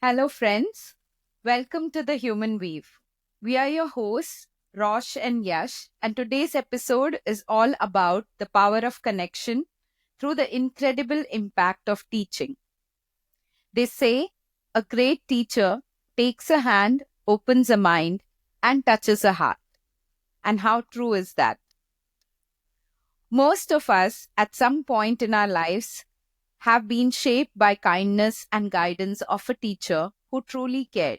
Hello, friends. Welcome to the Human Weave. We are your hosts, Rosh and Yash, and today's episode is all about the power of connection through the incredible impact of teaching. They say a great teacher takes a hand, opens a mind, and touches a heart. And how true is that? Most of us, at some point in our lives, have been shaped by kindness and guidance of a teacher who truly cared.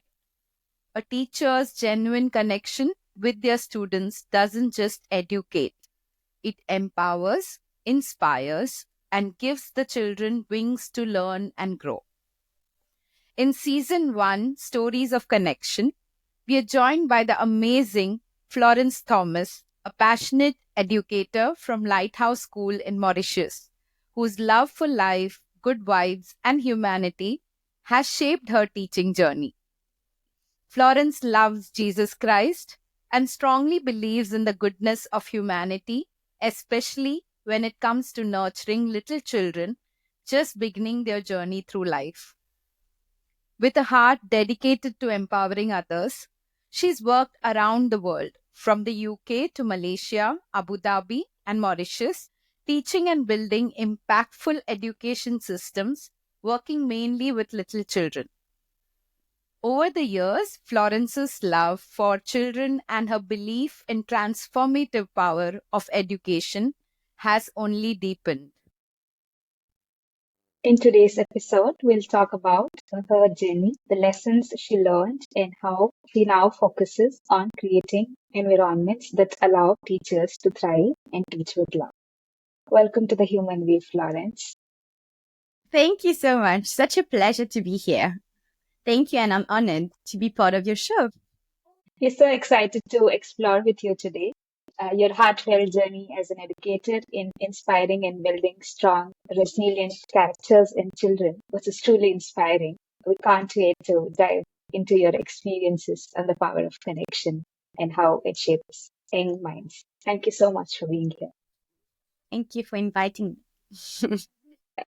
A teacher's genuine connection with their students doesn't just educate, it empowers, inspires, and gives the children wings to learn and grow. In season 1, Stories of Connection, we are joined by the amazing Florence Thomas, a passionate educator from Lighthouse School in Mauritius, whose love for life, good vibes, and humanity has shaped her teaching journey. Florence loves Jesus Christ and strongly believes in the goodness of humanity, especially when it comes to nurturing little children just beginning their journey through life. With a heart dedicated to empowering others, she's worked around the world, from the UK to Malaysia, Abu Dhabi, and Mauritius, teaching and building impactful education systems, working mainly with little children. Over the years, Florence's love for children and her belief in transformative power of education has only deepened. In today's episode, we'll talk about her journey, the lessons she learned, and how she now focuses on creating environments that allow teachers to thrive and teach with love. Welcome to the Human Way, Florence. Thank you so much. Such a pleasure to be here. Thank you, and I'm honored to be part of your show. We're so excited to explore with you today your heartfelt journey as an educator in inspiring and building strong, resilient characters in children, which is truly inspiring. We can't wait to dive into your experiences and the power of connection and how it shapes young minds. Thank you so much for being here. Thank you for inviting me.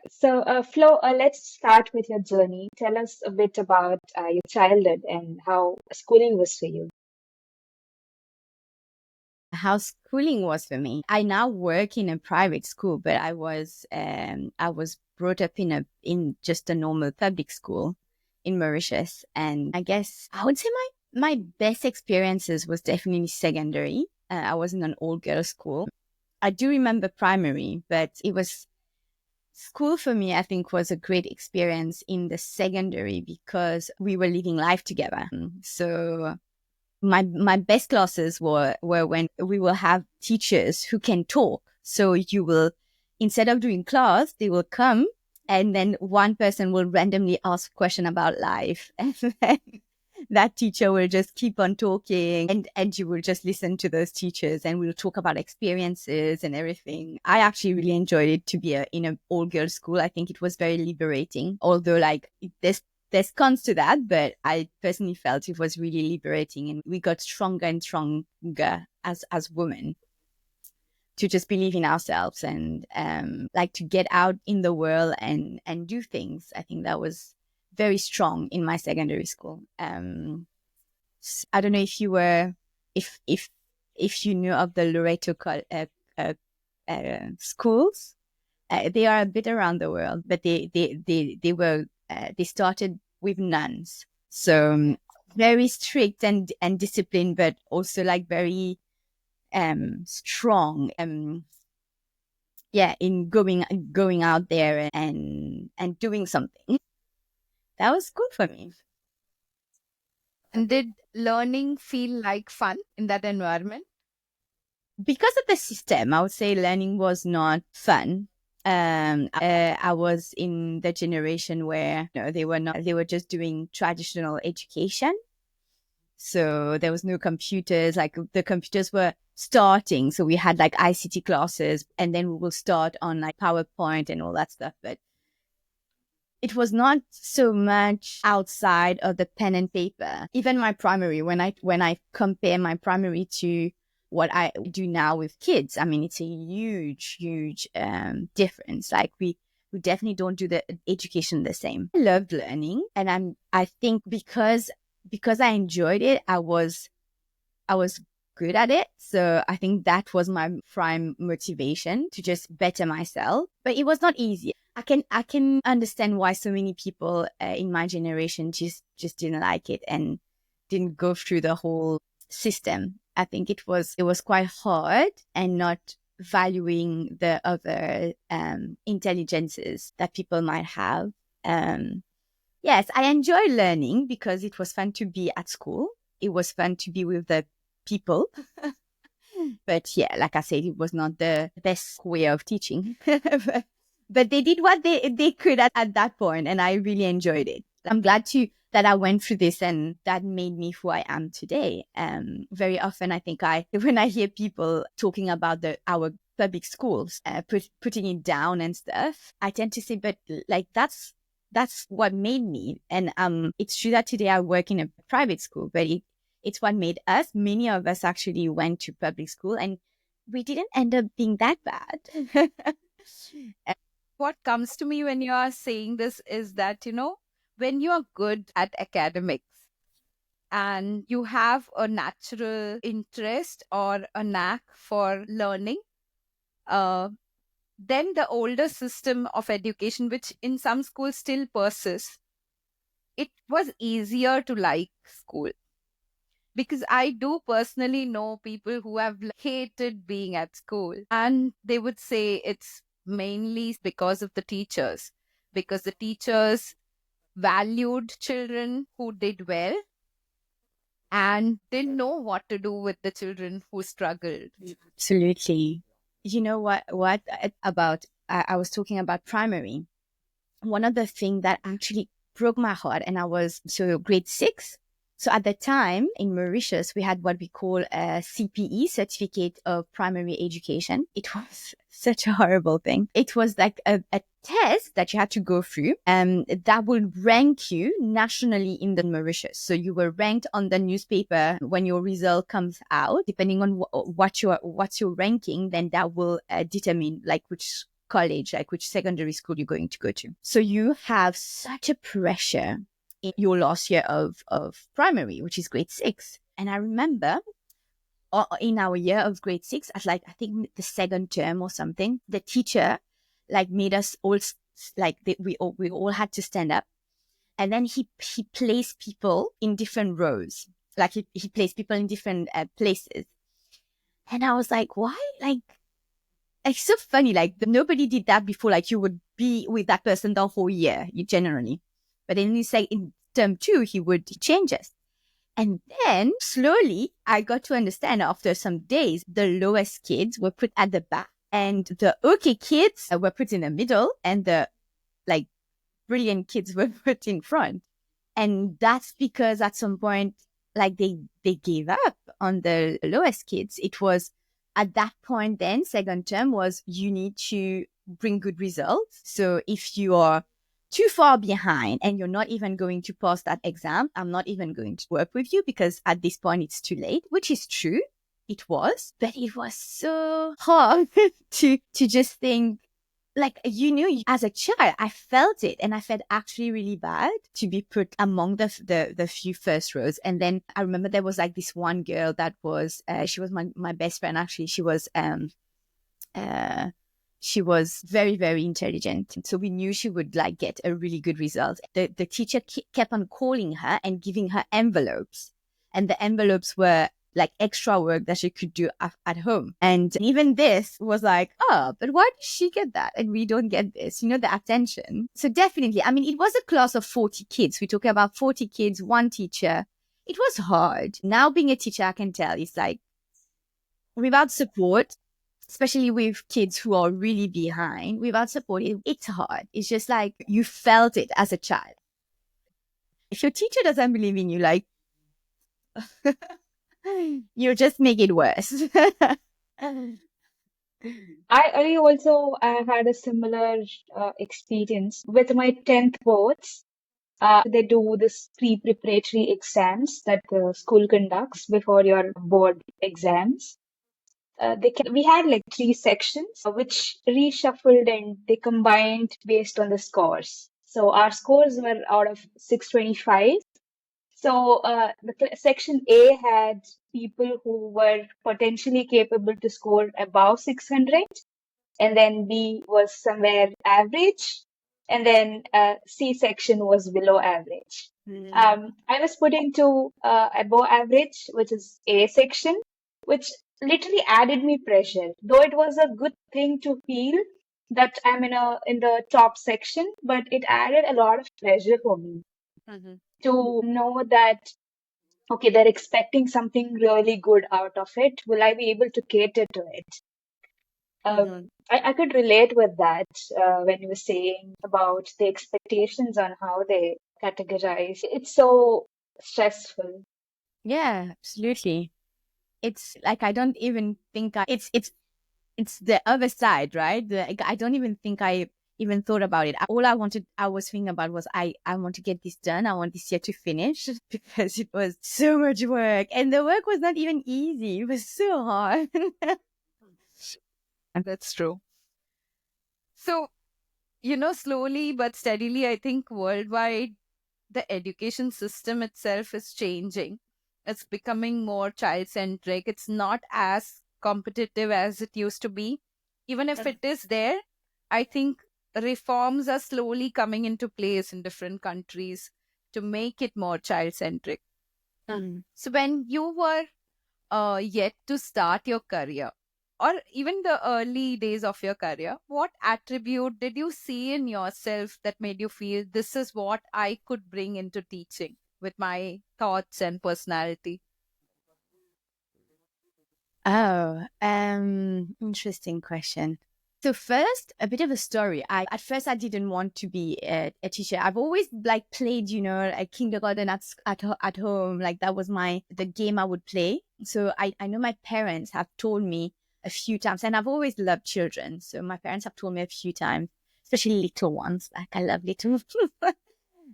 So, Flo, let's start with your journey. Tell us a bit about your childhood and how schooling was for you. How schooling was for me. I now work in a private school, but I was brought up in just a normal public school in Mauritius, and I guess I would say my best experiences was definitely secondary. I was in an all girls school. I do remember primary, but it was school for me. I think was a great experience in the secondary because we were living life together. So my best classes were when we will have teachers who can talk. So you will, instead of doing class, they will come and then one person will randomly ask a question about life. And then that teacher will just keep on talking and you will just listen to those teachers and we'll talk about experiences and everything. I actually really enjoyed it to be in an all girls school. I think it was very liberating, although like there's cons to that, but I personally felt it was really liberating and we got stronger and stronger as women to just believe in ourselves and like to get out in the world and do things. I think that was very strong in my secondary school. I don't know if you were if you knew of the Loreto schools. They are a bit around the world, but they started with nuns, so very strict and disciplined, but also like very strong. Yeah, in going out there and doing something. That was good for me. And did learning feel like fun in that environment? Because of the system, I would say learning was not fun. I was in the generation where they were just doing traditional education. So there was no computers, like the computers were starting. So we had like ICT classes and then we will start on like PowerPoint and all that stuff. But it was not so much outside of the pen and paper. Even my primary, when I compare my primary to what I do now with kids, I mean, it's a huge difference. Like we we definitely don't do the education the same. I loved learning, and I think because I enjoyed it, I was good at it. So I think that was my prime motivation to just better myself. But it was not easy. I can understand why so many people in my generation just didn't like it and didn't go through the whole system. I think it was quite hard and not valuing the other intelligences that people might have. Yes, I enjoy learning because it was fun to be at school. It was fun to be with the people. But yeah, like I said, it was not the best way of teaching. But they did what they could at that point, and I really enjoyed it. I'm glad that I went through this, and that made me who I am today. Very often, I think when I hear people talking about our public schools, putting it down and stuff, I tend to say, but like that's what made me. And it's true that today I work in a private school, but it's what made us. Many of us actually went to public school, and we didn't end up being that bad. What comes to me when you are saying this is that, when you are good at academics and you have a natural interest or a knack for learning, uh, then the older system of education, which in some schools still persists, it was easier to like school. Because I do personally know people who have hated being at school, and they would say it's mainly because of the teachers, because the teachers valued children who did well and didn't know what to do with the children who struggled. Absolutely. You know what about I was talking about primary. One of the things that actually broke my heart, and I was so grade 6. So at the time in Mauritius, we had what we call a CPE, Certificate of Primary Education. It was such a horrible thing. It was like a test that you had to go through that would rank you nationally in the Mauritius. So you were ranked on the newspaper when your result comes out. Depending on what's your ranking, then that will determine like which college, like which secondary school you're going to go to. So you have such a pressure in your last year of primary, which is grade 6. And I remember in our year of grade 6, at like, I think the second term or something, the teacher like made us all like we all had to stand up. And then he placed people in different rows. Like he placed people in different places. And I was like, why? Like, it's so funny. Like nobody did that before. Like you would be with that person the whole year, you generally. But then you say in term 2, he would change us. And then slowly I got to understand after some days, the lowest kids were put at the back and the okay kids were put in the middle and the like brilliant kids were put in front. And that's because at some point, like they gave up on the lowest kids. It was at that point then, second term was you need to bring good results. So if you are too far behind and you're not even going to pass that exam, I'm not even going to work with you because at this point it's too late, which is true. It was, but it was so hard to just think, like, as a child, I felt it and I felt actually really bad to be put among the few first rows. And then I remember there was like this one girl that was, she was my best friend. Actually, she was very, very intelligent. So we knew she would like get a really good result. The teacher kept on calling her and giving her envelopes. And the envelopes were like extra work that she could do at home. And even this was like, oh, but why did she get that? And we don't get this, the attention. So definitely, I mean, it was a class of 40 kids. We're talking about 40 kids, one teacher. It was hard. Now being a teacher, I can tell it's like without support, especially with kids who are really behind, without support, it's hard. It's just like you felt it as a child. If your teacher doesn't believe in you, like, you just make it worse. I also had a similar experience with my 10th boards. They do this pre-preparatory exams that the school conducts before your board exams. we had like three sections which reshuffled and they combined based on the scores. So our scores were out of 625. So section A had people who were potentially capable to score above 600, and then B was somewhere average, and then C section was below average. I was put into above average, which is A section, which literally added me pressure. Though it was a good thing to feel that I'm in the top section, but it added a lot of pressure for me Mhm. to know that okay, they're expecting something really good out of it. Will I be able to cater to it? Mhm. I could relate with that when you were saying about the expectations on how they categorize. It's so stressful. Yeah, absolutely. It's like I don't even think it's the other side, right? I don't even think I even thought about it. All I was thinking about was I want to get this done. I want this year to finish because it was so much work, and the work was not even easy. It was so hard. That's true. So, slowly but steadily, I think worldwide, the education system itself is changing. It's becoming more child centric. It's not as competitive as it used to be. Even if it is there, I think reforms are slowly coming into place in different countries to make it more child centric. Mm. So, when you were yet to start your career, or even the early days of your career, what attribute did you see in yourself that made you feel this is what I could bring into teaching with my thoughts and personality? Oh, interesting question. So first, a bit of a story. I at first I didn't want to be a teacher. I've always like played, a kindergarten at home. Like that was the game I would play. So I know my parents have told me a few times, and I've always loved children. So my parents have told me a few times, especially little ones. Like I love little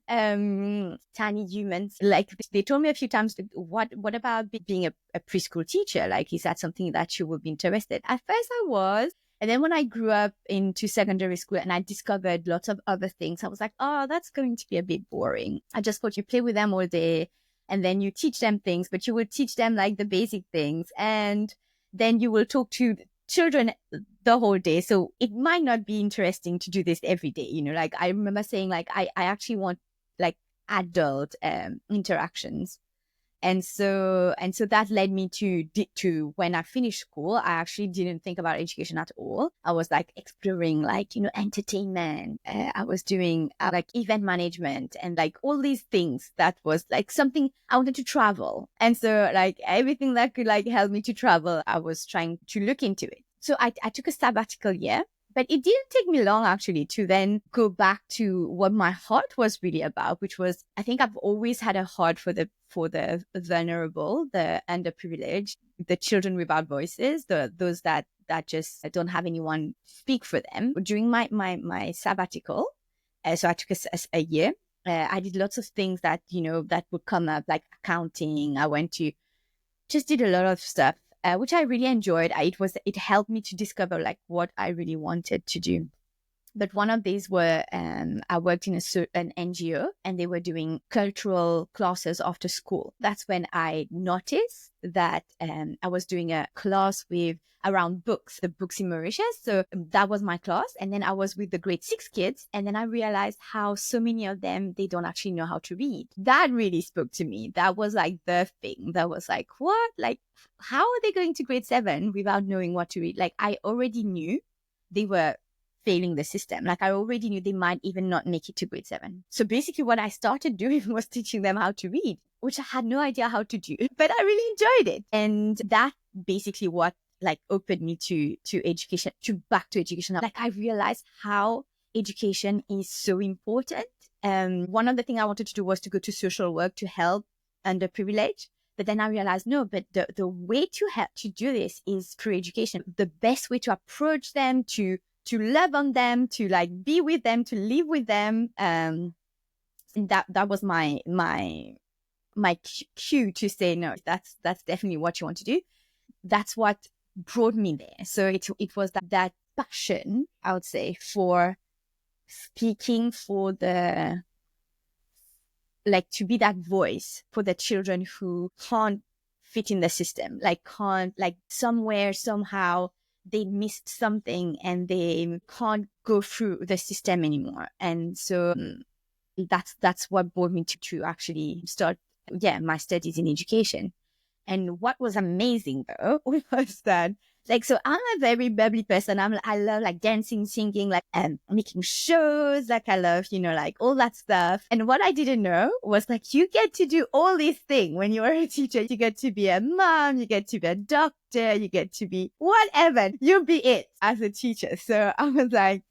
tiny humans. Like they told me a few times, what about being a preschool teacher? Like, is that something that you would be interested? At first I was. And then when I grew up into secondary school and I discovered lots of other things, I was like, oh, that's going to be a bit boring. I just thought you play with them all day and then you teach them things, but you would teach them like the basic things. And then you will talk to children the whole day. So it might not be interesting to do this every day. Like I remember saying like, I actually want like adult interactions, and so that led me to when I finished school, I actually didn't think about education at all. I was like exploring like entertainment. I was doing like event management and like all these things. That was like something I wanted to travel, and so like everything that could like help me to travel, I was trying to look into it. So I took a sabbatical year, but it didn't take me long actually to then go back to what my heart was really about, which was I think I've always had a heart for the vulnerable, the underprivileged, the children without voices, those that just don't have anyone speak for them. During my sabbatical, so I took a year. I did lots of things that that would come up, like accounting. I went to just did a lot of stuff, which I really enjoyed. It helped me to discover like what I really wanted to do. But one of these were I worked in an NGO and they were doing cultural classes after school. That's when I noticed that I was doing a class with around books, the books in Mauritius. So that was my class. And then I was with the grade 6 kids. And then I realized how so many of them, they don't actually know how to read. That really spoke to me. That was like the thing that was like, what? Like, how are they going to grade 7 without knowing what to read? Like, I already knew they were failing the system. Like I already knew they might even not make it to grade 7. So basically what I started doing was teaching them how to read, which I had no idea how to do, but I really enjoyed it. And that basically what like opened me to education, to back to education. Like I realized how education is so important. One of the things I wanted to do was to go to social work to help underprivileged. But then I realized, no, but the way to help to do this is through education. The best way to approach them, to love on them, to like be with them, to live with them. And that was my cue to say, no, that's definitely what you want to do. That's what brought me there. So it was that passion, I would say, for speaking for the, like, to be that voice for the children who can't fit in the system, like can't, like somewhere, somehow they missed something and they can't go through the system anymore. And so that's what brought me to actually start, my studies in education. And what was amazing though was that, like, so I'm a very bubbly person. I love like dancing, singing, like, making shows. Like, I love, like all that stuff. And what I didn't know was, like, you get to do all these things when you're a teacher. You get to be a mom, you get to be a doctor, you get to be whatever. You be it as a teacher. So I was like,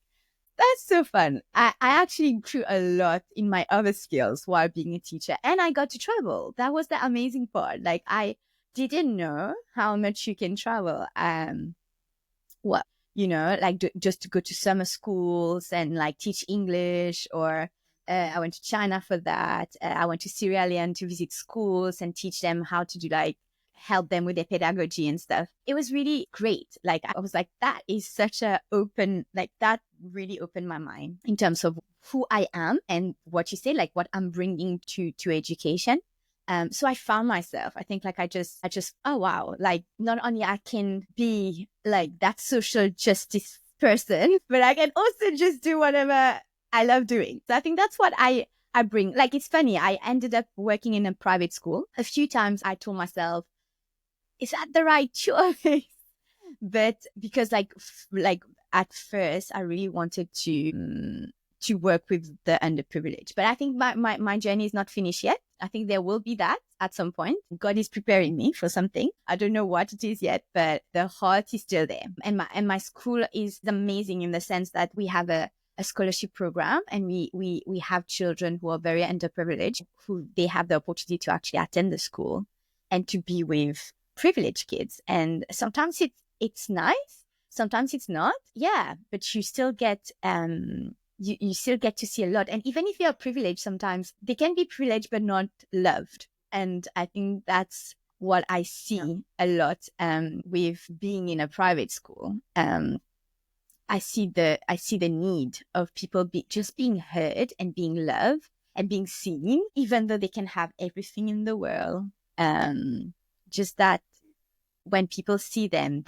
that's so fun. I actually grew a lot in my other skills while being a teacher, and I got to travel. That was the amazing part. Like, I didn't know how much you can travel. Well, like just to go to summer schools and like teach English, or I went to China for that. I went to Sierra Leone to visit schools and teach them how to do, like, help them with their pedagogy and stuff. It was really great. Like, I was like, that is such a open, like, that really opened my mind in terms of who I am and what you say, like what I'm bringing to education. So I found myself, I think, like, I just, oh wow, like, not only I can be like that social justice person, but I can also just do whatever I love doing. So I think that's what I bring. Like, it's funny, I ended up working in a private school. A few times I told myself, is that the right choice? But because like at first I really wanted to work with the underprivileged. But I think my journey is not finished yet. I think there will be that at some point. God is preparing me for something. I don't know what it is yet, but the heart is still there. And my school is amazing in the sense that we have a scholarship program, and we have children who are very underprivileged, who they have the opportunity to actually attend the school and to be with privileged kids. And sometimes it's nice, sometimes it's not. Yeah, but you still get you still get to see a lot. And even if you're privileged, sometimes they can be privileged but not loved. And I think that's what I see a lot with being in a private school. I see the need of people just being heard and being loved and being seen, even though they can have everything in the world. Just that when people see them,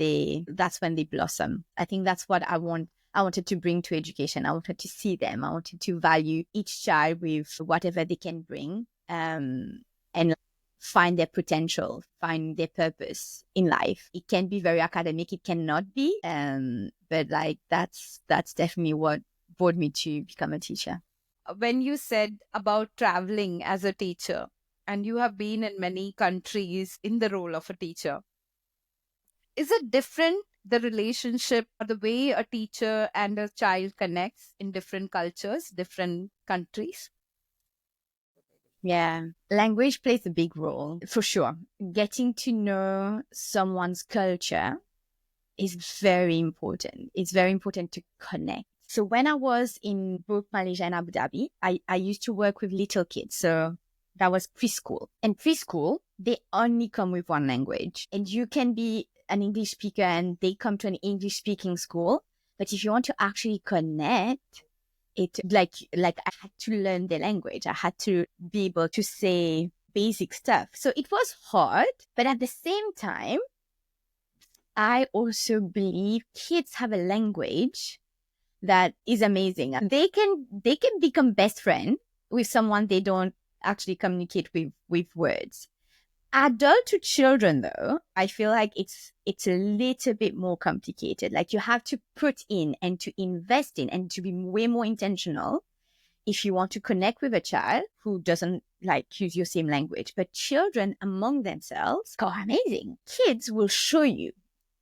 that's when they blossom. I think that's what I wanted to bring to education. I wanted to see them. I wanted to value each child with whatever they can bring, and find their potential, find their purpose in life. It can be very academic, it cannot be, but like that's definitely what brought me to become a teacher. When you said about traveling as a teacher, and you have been in many countries in the role of a teacher, is it different, the relationship or the way a teacher and a child connects in different cultures, different countries? Yeah, language plays a big role for sure. Getting to know someone's culture is very important. It's very important to connect. So when I was in both Malaysia and Abu Dhabi, I used to work with little kids. So that was preschool. And preschool, they only come with one language. And you can be an English speaker and they come to an English speaking school. But if you want to actually connect, it like I had to learn the language. I had to be able to say basic stuff. So it was hard, but at the same time, I also believe kids have a language that is amazing. They can become best friend with someone they don't actually communicate with words. Adult to children, though, I feel like it's a little bit more complicated. Like, you have to put in and to invest in and to be way more intentional if you want to connect with a child who doesn't like use your same language. But children among themselves are amazing. Kids will show you,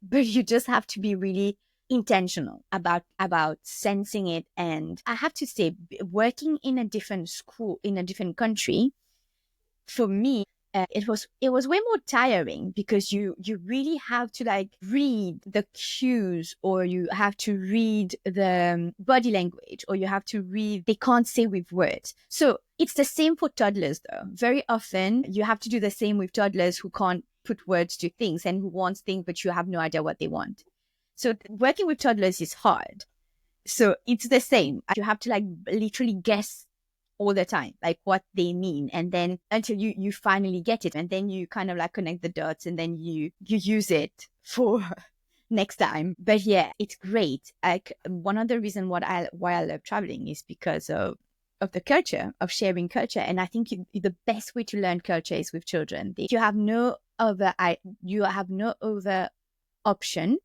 but you just have to be really intentional about sensing it. And I have to say, working in a different school, in a different country, for me, it was way more tiring because you really have to like read the cues, or you have to read the body language, or you have to read, they can't say with words. So it's the same for toddlers though. Very often you have to do the same with toddlers who can't put words to things and who wants things, but you have no idea what they want. So working with toddlers is hard. So it's the same. You have to like literally guess all the time, like what they mean. And then until you finally get it. And then you kind of like connect the dots and then you use it for next time. But yeah, it's great. Like one of the reasons why I love traveling is because of the culture, of sharing culture. And I think the best way to learn culture is with children. You have no other option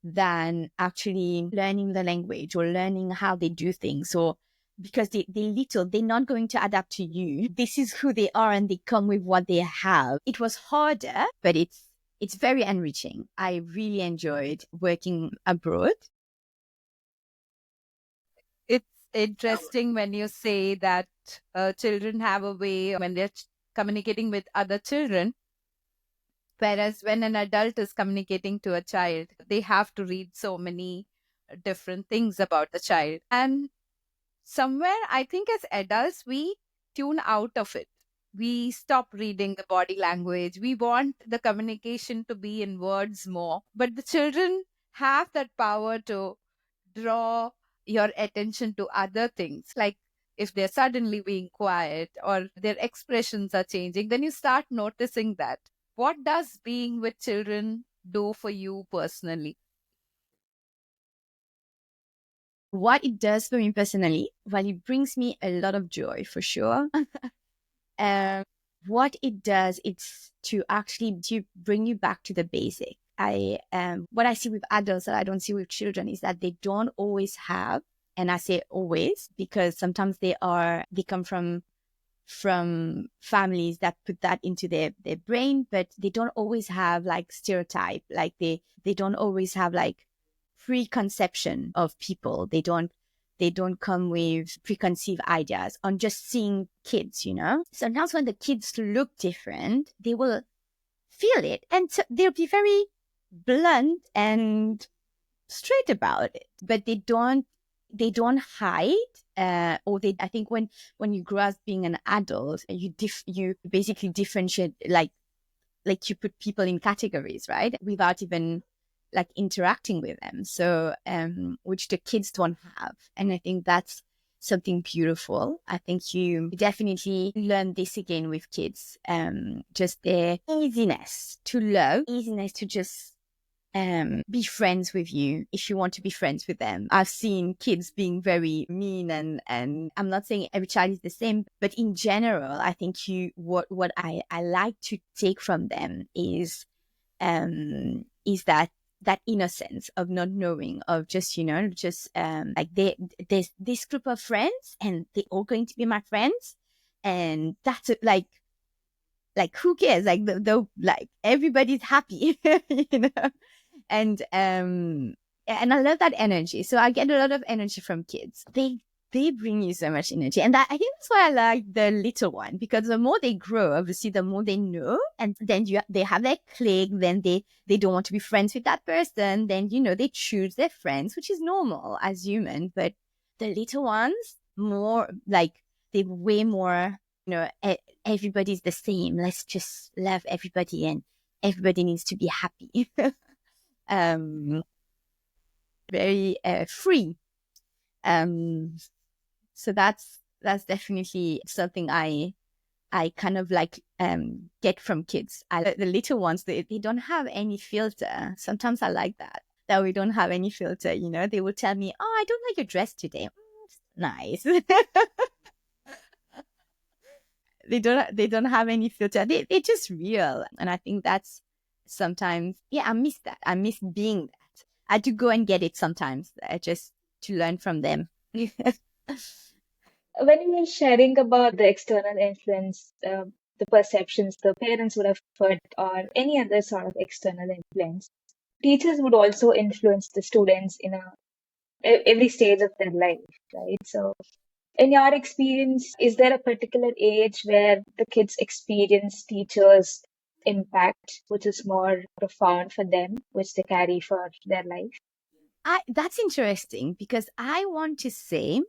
than actually learning the language or learning how they do things, or because they're not going to adapt to you. This is who they are and they come with what they have. It was harder, but it's very enriching. I really enjoyed working abroad. It's interesting when you say that children have a way when they're communicating with other children. Whereas when an adult is communicating to a child, they have to read so many different things about the child. And somewhere, I think as adults, we tune out of it. We stop reading the body language. We want the communication to be in words more. But the children have that power to draw your attention to other things. Like if they're suddenly being quiet or their expressions are changing, then you start noticing that. What does being with children do for you personally? What it does for me personally, well, it brings me a lot of joy for sure. What it does, it's to bring you back to the basic. What I see with adults that I don't see with children is that they don't always have, and I say always because sometimes they come from families that put that into their brain, but they don't always have like stereotype, like they don't always have like preconception of people. They don't come with preconceived ideas on just seeing kids, Sometimes when the kids look different, they will feel it, and so they'll be very blunt and straight about it, but they don't hide. I think when you grow up being an adult, you basically differentiate, like you put people in categories, right? Without even like interacting with them. So, which the kids don't have. And I think that's something beautiful. I think you definitely learn this again with kids. Just their easiness to love, easiness to just be friends with you if you want to be friends with them. I've seen kids being very mean, and I'm not saying every child is the same, but in general, I think what I like to take from them is that innocence of not knowing, of just like there's this group of friends and they're all going to be my friends, and that's it, like who cares, like the like everybody's happy. you know and I love that energy. So I get a lot of energy from kids. They bring you so much energy. And I think that's why I like the little one, because the more they grow, obviously, the more they know. And then they have their clique. Then they don't want to be friends with that person. Then, they choose their friends, which is normal as human. But the little ones, more like, they're way more, everybody's the same. Let's just love everybody and everybody needs to be happy. Very free. So that's definitely something I kind of like get from kids. The little ones, they don't have any filter. Sometimes I like that we don't have any filter. They will tell me, "Oh, I don't like your dress today." Nice. They don't have any filter. They're just real, and I think that's sometimes, I miss that. I miss being that. I had to go and get it sometimes, just to learn from them. When you were sharing about the external influence, the perceptions the parents would have heard, or any other sort of external influence, teachers would also influence the students in every stage of their life, right? So, in your experience, is there a particular age where the kids experience teachers' impact, which is more profound for them, which they carry for their life? That's interesting, because I want to say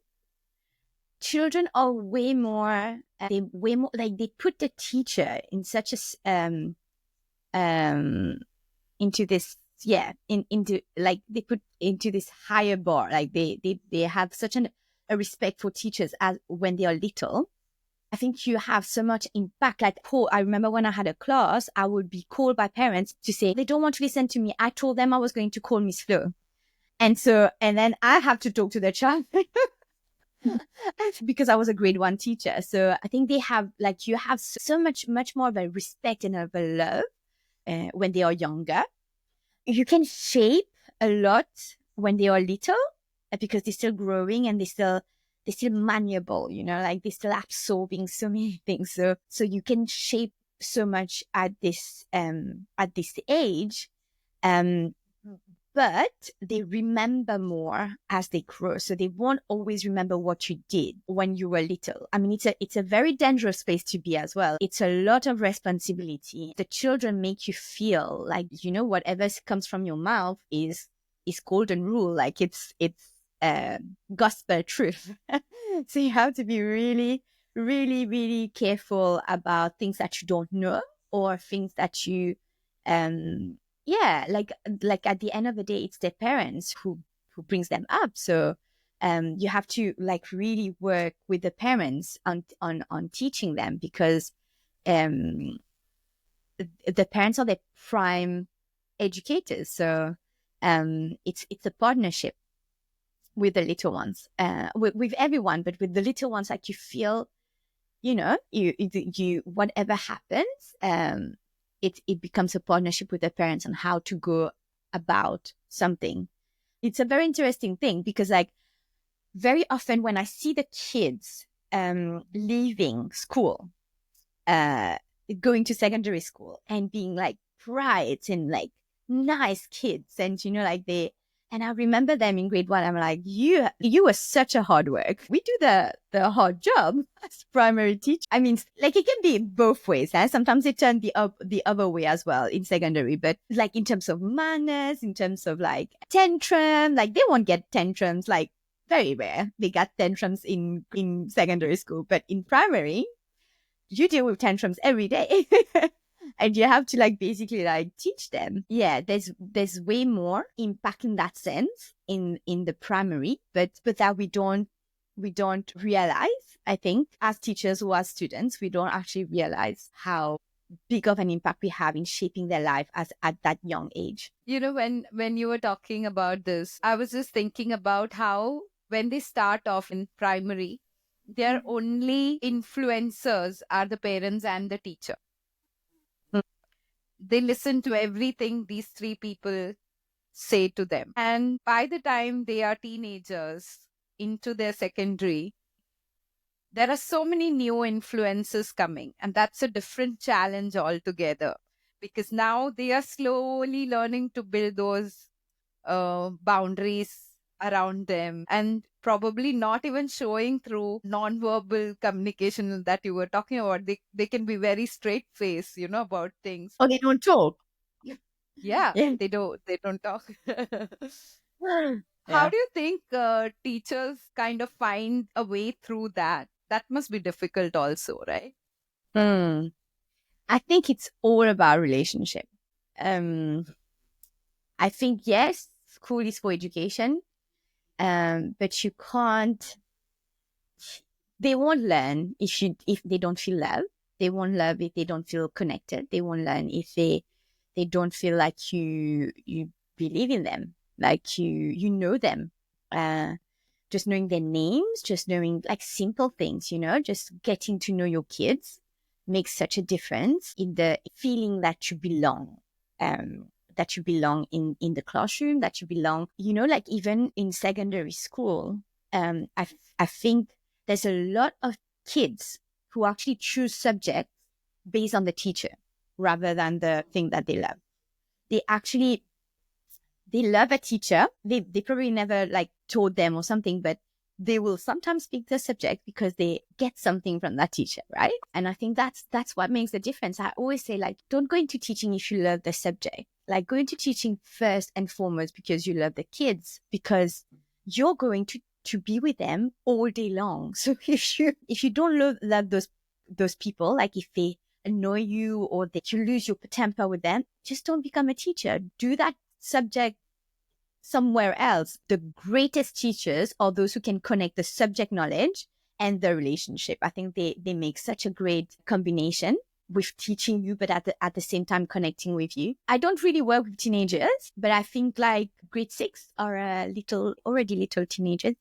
children are way more like, they put the teacher in such a into this, into like they put into this higher bar. Like they have such a respect for teachers as when they are little. I think you have so much impact. Like, I remember when I had a class, I would be called by parents to say, they don't want to listen to me. I told them I was going to call Miss Flo. And then I have to talk to the child because I was a grade 1 teacher. So I think they have, like, you have so much more of a respect and of a love when they are younger. You can shape a lot when they are little because they're still growing and they're still malleable, like they're still absorbing so many things. So you can shape so much at this age. But they remember more as they grow. So they won't always remember what you did when you were little. I mean, it's a very dangerous place to be as well. It's a lot of responsibility. The children make you feel like, whatever comes from your mouth is golden rule. Like it's gospel truth. So you have to be really, really, really careful about things that you don't know or things that you, like at the end of the day, it's their parents who brings them up. So you have to like really work with the parents on teaching them because the parents are the prime educators. So it's a partnership with the little ones, with everyone, but with the little ones, like you feel, you whatever happens, it becomes a partnership with the parents on how to go about something. It's a very interesting thing because like very often when I see the kids leaving school, going to secondary school and being like bright and like nice kids, and and I remember them in grade 1. I'm like, you were such a hard work. We do the hard job as primary teacher. I mean, like it can be both ways. Sometimes it turn the other way as well in secondary. But like in terms of manners, in terms of like tantrum, like they won't get tantrums. Like very rare. They got tantrums in secondary school, but in primary, you deal with tantrums every day. And you have to like basically like teach them. Yeah, there's way more impact in that sense in the primary, but that we don't realize. I think as teachers or as students, we don't actually realize how big of an impact we have in shaping their life at that young age. When you were talking about this, I was just thinking about how when they start off in primary, their only influencers are the parents and the teacher. They listen to everything these three people say to them. And by the time they are teenagers into their secondary, there are so many new influences coming. And that's a different challenge altogether because now they are slowly learning to build those boundaries around them and probably not even showing through non-verbal communication that you were talking about. They can be very straight faced, about things. Or they don't talk. Yeah. They don't talk. How do you think teachers kind of find a way through that? That must be difficult also, right? I think it's all about relationship. I think, yes, school is for education, but you can't, they won't learn if they don't feel love. They won't love if they don't feel connected. They won't learn if they don't feel like you believe in them, like you know them. Just knowing their names, just knowing like simple things, just getting to know your kids makes such a difference in the feeling that you belong. That you belong in the classroom, that you belong, like even in secondary school. I think there's a lot of kids who actually choose subjects based on the teacher rather than the thing that they love. They love a teacher. They probably never like told them or something, but they will sometimes pick the subject because they get something from that teacher, right? And I think that's what makes the difference. I always say, like, don't go into teaching if you love the subject. Like, go into teaching first and foremost because you love the kids, because you're going to be with them all day long. So if you don't love those people, like if they annoy you or that you lose your temper with them, just don't become a teacher. Do that subject somewhere else. The greatest teachers are those who can connect the subject knowledge and the relationship. I think they make such a great combination with teaching you, but at the same time connecting with you. I don't really work with teenagers, but I think like grade 6 are already little teenagers.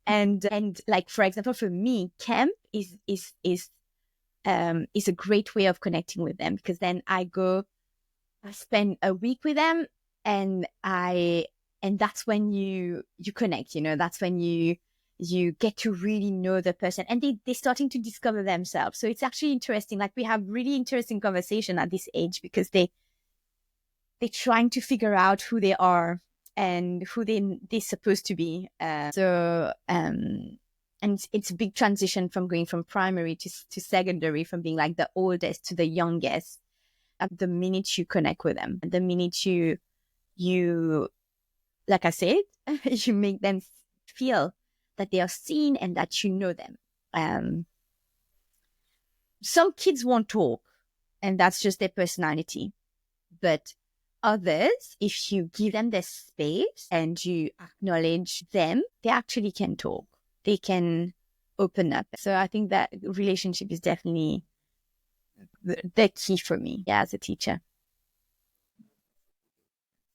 and like, for example, for me, camp is a great way of connecting with them, because then I spend a week with them, and that's when you connect, that's when you get to really know the person, and they're starting to discover themselves. So it's actually interesting. Like, we have really interesting conversation at this age, because they're trying to figure out who they are and who they're supposed to be. And it's a big transition from going from primary to secondary, from being like the oldest to the youngest. The minute you connect with them, the minute you like I said, you make them feel that they are seen and that you know them. Some kids won't talk, and that's just their personality. But others, if you give them the space and you acknowledge them, they actually can talk. They can open up. So I think that relationship is definitely the key for me, as a teacher.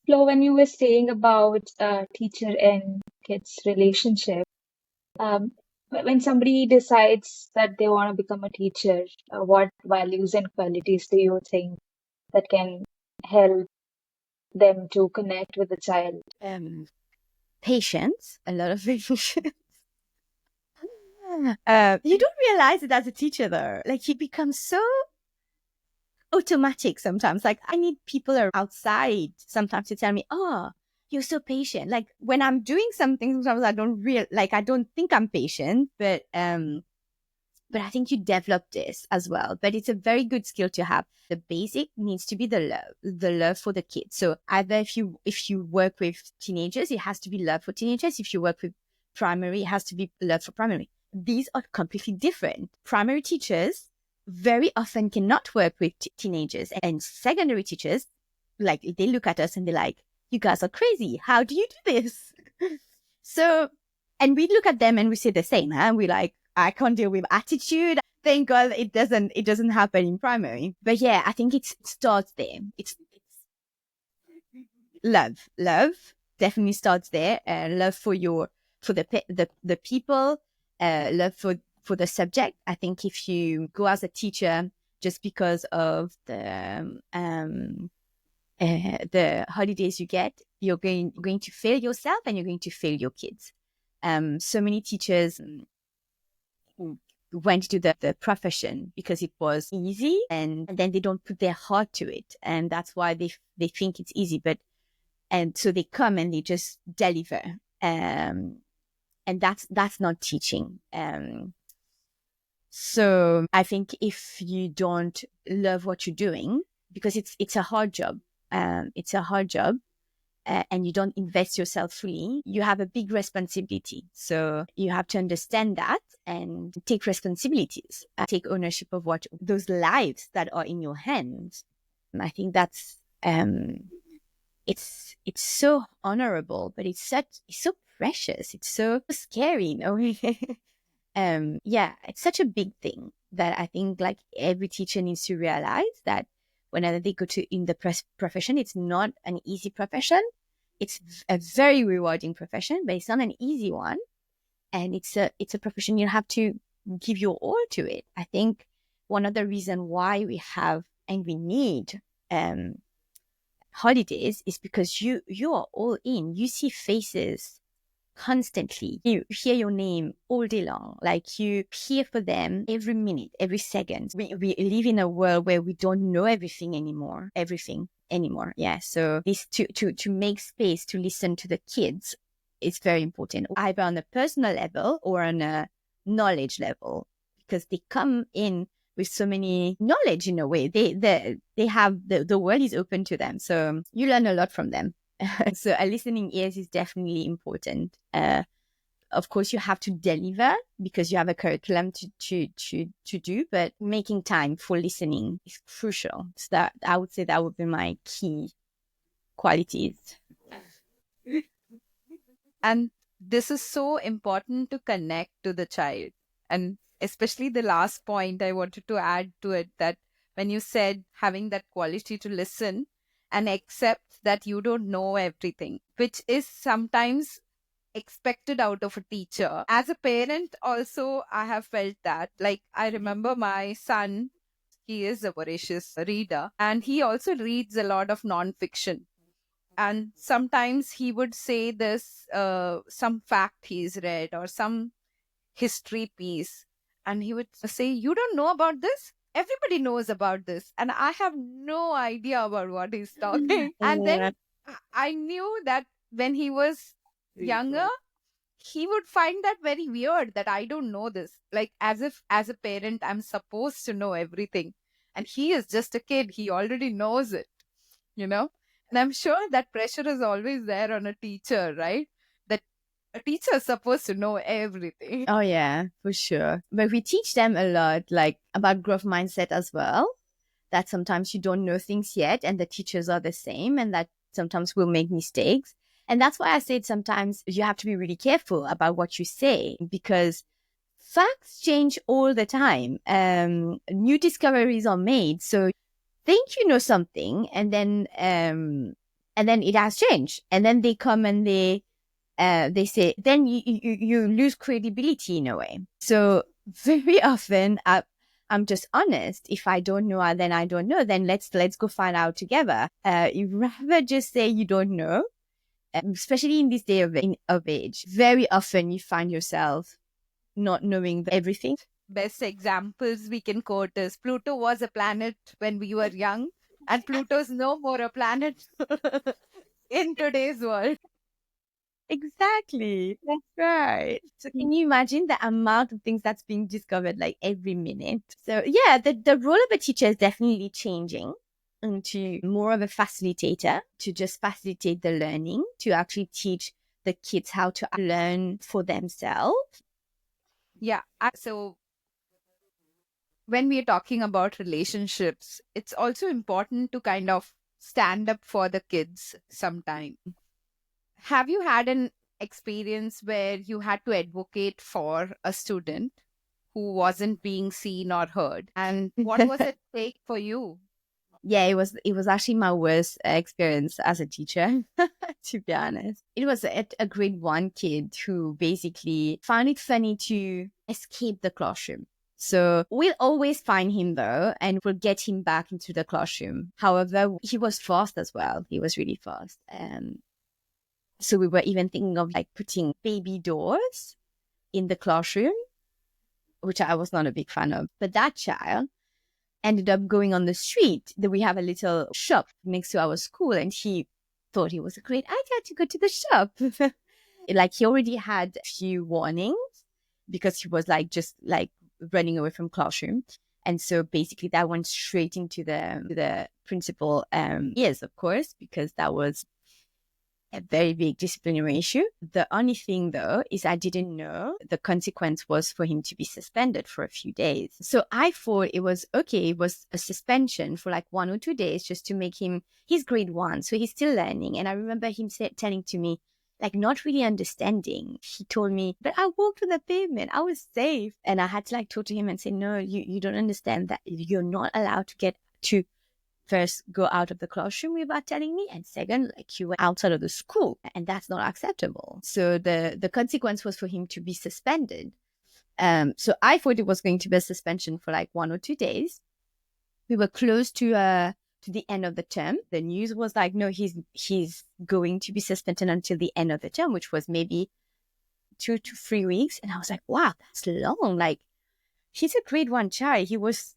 Flo, when you were saying about teacher and kids relationship, when somebody decides that they want to become a teacher, what values and qualities do you think that can help them to connect with the child? Patience, a lot of patience. You don't realize it as a teacher, though. Like, you become so automatic sometimes. Like, I need people outside sometimes to tell me, "Oh, you're so patient." Like, when I'm doing something, sometimes I don't think I'm patient, but I think you develop this as well. But it's a very good skill to have. The basic needs to be the love for the kids. So either if you work with teenagers, it has to be love for teenagers. If you work with primary, it has to be love for primary. These are completely different. Primary teachers very often cannot work with teenagers, and secondary teachers, like, they look at us and they're like, "You guys are crazy. How do you do this?" So, and we look at them and we say the same, huh? We're like, "I can't deal with attitude." Thank God it doesn't happen in primary. But yeah, I think it starts there. It's love definitely starts there. Love for the people, love for the subject. I think if you go as a teacher just because of the holidays you get, you're going to fail yourself and you're going to fail your kids. So many teachers went to the profession because it was easy, and then they don't put their heart to it, and that's why they think it's easy. And so they come and they just deliver, and that's not teaching. So I think if you don't love what you're doing, because it's a hard job, and you don't invest yourself fully, you have a big responsibility. So you have to understand that and take responsibilities, take ownership of those lives that are in your hands. And I think that's it's so honorable, but it's so precious. It's so scary. Yeah, it's such a big thing that I think, like, every teacher needs to realize that whenever they go in the profession, it's not an easy profession. It's a very rewarding profession, but it's not an easy one. And it's a profession you have to give your all to it. I think one of the reasons why we have and we need holidays is because you are all in. You see faces constantly. You hear your name all day long. Like, you hear for them every minute, every second. We live in a world where we don't know everything anymore. Yeah. So this to make space to listen to the kids is very important, either on a personal level or on a knowledge level, because they come in with so many knowledge. In a way, they have the world is open to them, so you learn a lot from them. So a listening ears is definitely important. Of course, you have to deliver because you have a curriculum to do, but making time for listening is crucial. So that I would say that would be my key qualities. And this is so important to connect to the child. And especially the last point I wanted to add to it, that when you said having that quality to listen and accept that you don't know everything, which is sometimes expected out of a teacher. As a parent, also, I have felt that. Like, I remember my son, he is a voracious reader, and he also reads a lot of nonfiction. And sometimes he would say this, some fact he's read or some history piece, and he would say, "You don't know about this? Everybody knows about this." And I have no idea about what he's talking. And then Yeah. I knew that when he was younger, he would find that very weird that I don't know this. Like, as if as a parent, I'm supposed to know everything. And he is just a kid. He already knows it, you know? And I'm sure that pressure is always there on a teacher, right? That a teacher is supposed to know everything. Oh yeah, for sure. But we teach them a lot, like about growth mindset as well. That sometimes you don't know things yet, and the teachers are the same, and that sometimes we'll make mistakes. And that's why I said sometimes you have to be really careful about what you say, because facts change all the time. New discoveries are made. So think you know something, and then it has changed, and then they come and they say, then you lose credibility in a way. So very often I'm just honest. If I don't know, then I don't know. Then let's go find out together. You rather just say you don't know, especially in this day of age. Very often you find yourself not knowing everything. Best examples we can quote is Pluto was a planet when we were young, and Pluto's no more a planet in today's world. Exactly. That's right. So can you imagine the amount of things that's being discovered like every minute? So yeah, the role of a teacher is definitely changing into more of a facilitator, to just facilitate the learning, to actually teach the kids how to learn for themselves. Yeah. So when we are talking about relationships, it's also important to kind of stand up for the kids sometime. Have you had an experience where you had to advocate for a student who wasn't being seen or heard? And what was it take for you? Yeah, it was actually my worst experience as a teacher, to be honest. It was a grade 1 kid who basically found it funny to escape the classroom. So we'll always find him though, and we'll get him back into the classroom. However, he was fast as well. He was really fast. So we were even thinking of like putting baby doors in the classroom, which I was not a big fan of. But that child ended up going on the street. We have a little shop next to our school, and he thought it was a great idea to go to the shop. Like he already had a few warnings because he was like just like running away from classroom. And so basically that went straight into the principal ears, of course, because that was a very big disciplinary issue. The only thing though is I didn't know the consequence was for him to be suspended for a few days. So I thought it was okay. It was a suspension for like 1 or 2 days just to make him, he's grade 1, so he's still learning. And I remember him telling to me, like not really understanding. He told me, but I walked on the pavement. I was safe. And I had to like talk to him and say, no, you don't understand that you're not allowed to get to first go out of the classroom without telling me, and second, like you were outside of the school, and that's not acceptable. So the consequence was for him to be suspended. So I thought it was going to be a suspension for like 1 or 2 days. We were close to the end of the term. The news was like, no, he's going to be suspended until the end of the term, which was maybe 2 to 3 weeks. And I was like, wow, that's long. Like he's a grade 1 child. He was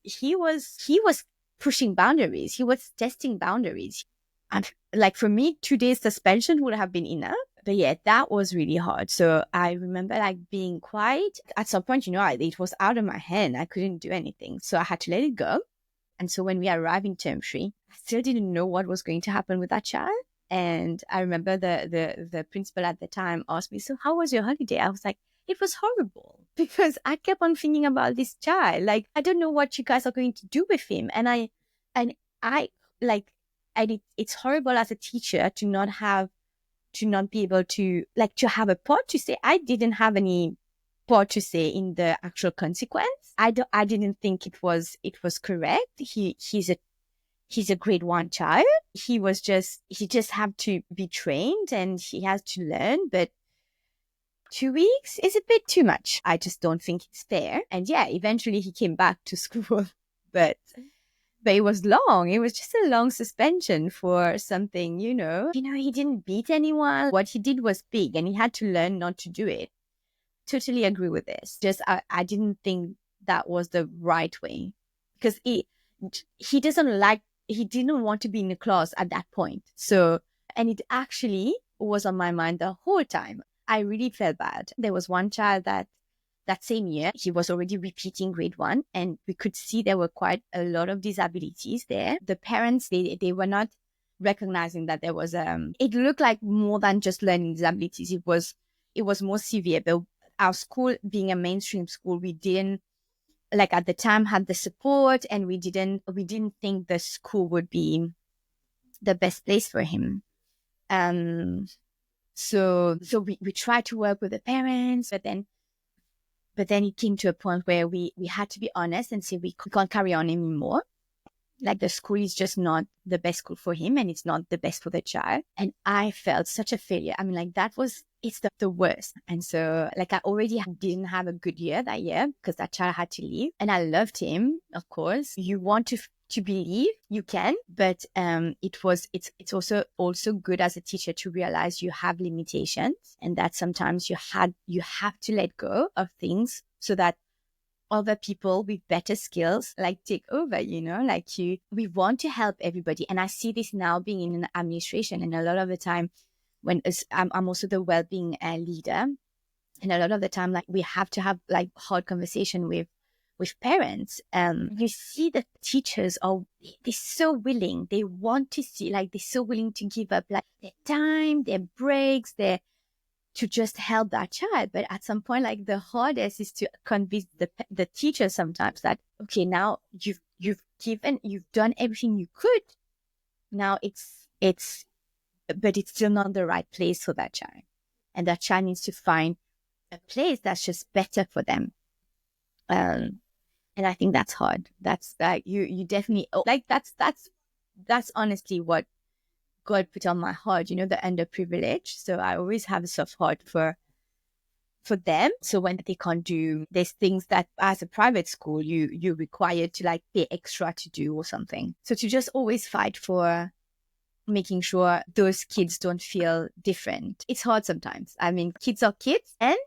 pushing boundaries. He was testing boundaries. And like for me, 2 days suspension would have been enough. But yeah, that was really hard. So I remember like being quiet. At some point, it was out of my hand. I couldn't do anything. So I had to let it go. And so when we arrived in term 3, I still didn't know what was going to happen with that child. And I remember the principal at the time asked me, so how was your holiday? I was like, it was horrible because I kept on thinking about this child. Like, I don't know what you guys are going to do with him. And I like, it's horrible as a teacher to not be able to, like, to have a part to say. I didn't have any part to say in the actual consequence. I didn't think it was correct. He's a grade 1 child. He just had to be trained and he has to learn, but 2 weeks is a bit too much. I just don't think it's fair. And yeah, eventually he came back to school, but it was long. It was just a long suspension for something, he didn't beat anyone. What he did was big and he had to learn not to do it. Totally agree with this. Just, I didn't think that was the right way because he didn't want to be in the class at that point. So, and it actually was on my mind the whole time. I really felt bad. There was one child that same year, he was already repeating grade 1 and we could see there were quite a lot of disabilities there. The parents, they were not recognizing that there was, it looked like more than just learning disabilities. It was more severe, but our school being a mainstream school, we didn't, like at the time, had the support and we didn't think the school would be the best place for him. So we tried to work with the parents, but then it came to a point where we had to be honest and say we can't carry on anymore. Like, the school is just not the best school for him and it's not the best for the child. And I felt such a failure. I mean, like, it's the worst. And so, like, I already didn't have a good year that year because that child had to leave. And I loved him, of course. You want to believe you can, but it's also good as a teacher to realize you have limitations and that sometimes you have to let go of things so that other people with better skills like take over, we want to help everybody. And I see this now being in an administration, and a lot of the time when I'm also the well-being leader, and a lot of the time, like, we have to have like hard conversation with parents. You see the teachers they're so willing. They want to see, like, they're so willing to give up like their time, their breaks, to just help that child. But at some point, like, the hardest is to convince the teacher sometimes that, okay, now you've done everything you could. Now but it's still not the right place for that child. And that child needs to find a place that's just better for them. And I think that's hard. That's like, you definitely, like, that's honestly what God put on my heart, the underprivileged. So I always have a soft heart for them. So when they can't do, there's things that as a private school, you're required to like pay extra to do or something. So to just always fight for making sure those kids don't feel different. It's hard sometimes. I mean, kids are kids and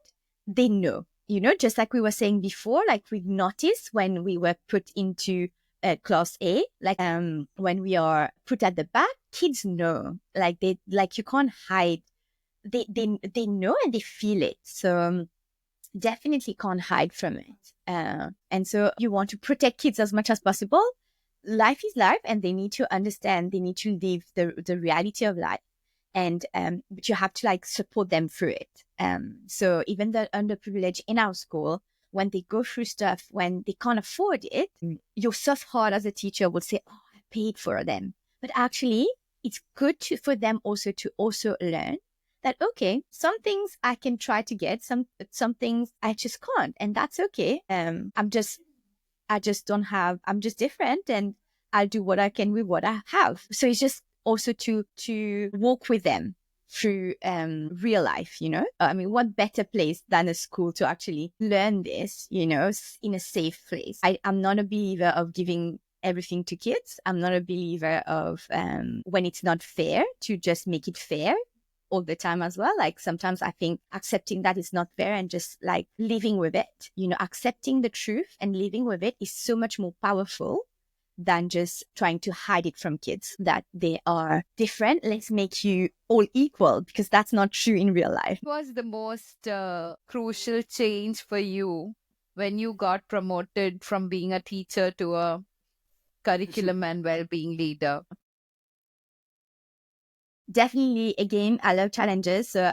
they know, just like we were saying before, like we noticed when we were put into class A, like when we are put at the back, kids know, like you can't hide. They know and they feel it. So definitely can't hide from it. And so you want to protect kids as much as possible. Life is life, and they need to understand, they need to live the reality of life. And but you have to like support them through it. So even the underprivileged in our school, when they go through stuff, when they can't afford it, your soft heart as a teacher would say, oh, I paid for them. But actually, it's good for them also to learn that, okay, some things I can try to get, some things I just can't. And that's okay. I'm just different, and I'll do what I can with what I have. So it's just also to walk with them through real life, I mean, what better place than a school to actually learn this, in a safe place. I'm not a believer of giving everything to kids. I'm not a believer of when it's not fair to just make it fair all the time as well. Like sometimes I think accepting that it's not fair and just like living with it, accepting the truth and living with it is so much more powerful than just trying to hide it from kids, that they are different. Let's make you all equal, because that's not true in real life. What was the most crucial change for you when you got promoted from being a teacher to a curriculum and well-being leader? Definitely, again, I love challenges. So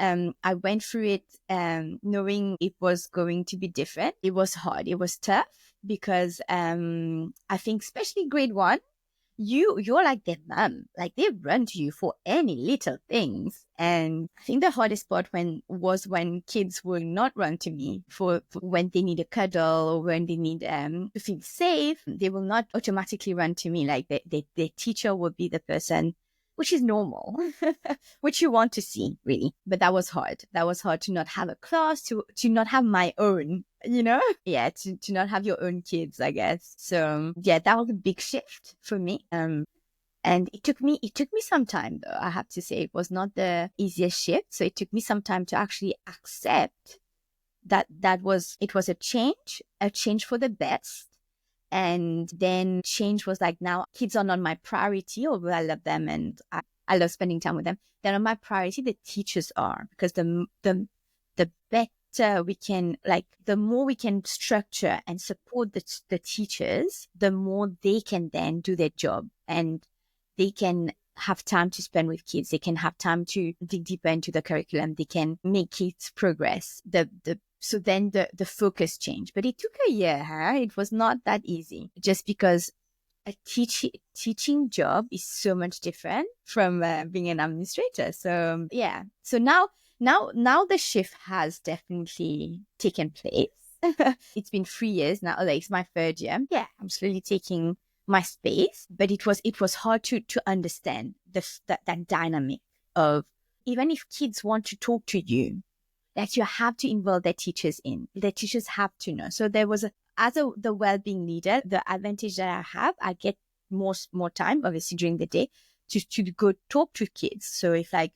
I went through it knowing it was going to be different. It was hard. It was tough because I think especially grade one, you're like their mom. Like they run to you for any little things. And I think the hardest part was when kids will not run to me for when they need a cuddle or when they need to feel safe. They will not automatically run to me. Like the teacher will be the person, which is normal, which you want to see, really. But that was hard. That was hard to not have a class, to not have my own, you know? Yeah, to not have your own kids, I guess. So yeah, that was a big shift for me. And it took me some time, though. I have to say it was not the easiest shift. So it took me some time to actually accept that it was a change for the best. And then change was like, now kids are not my priority, although I love them and I love spending time with them. They're not my priority. The teachers are, because the better we can, like, the more we can structure and support the teachers, the more they can then do their job and they can have time to spend with kids. They can have time to dig deeper into the curriculum. They can make kids progress. So then the focus changed. But it took a year, huh? It was not that easy, just because a teaching job is so much different from being an administrator. So yeah. So now the shift has definitely taken place. It's been 3 years now. Like, it's my third year. Yeah, I'm slowly taking my space, but it was hard to understand that dynamic of, even if kids want to talk to you, that you have to involve their teachers in. The teachers have to know. So there was the well-being leader, the advantage that I have, I get more time, obviously, during the day to go talk to kids. So if like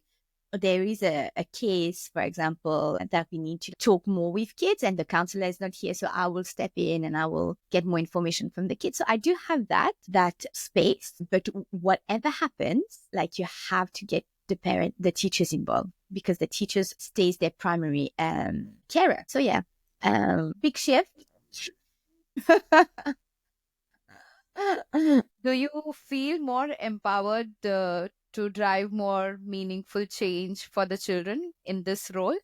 there is a case, for example, that we need to talk more with kids and the counselor is not here, so I will step in and I will get more information from the kids. So I do have that space, but whatever happens, like, you have to get the teachers involved, because the teachers stays their primary carer. So yeah, big shift. Do you feel more empowered to drive more meaningful change for the children in this role?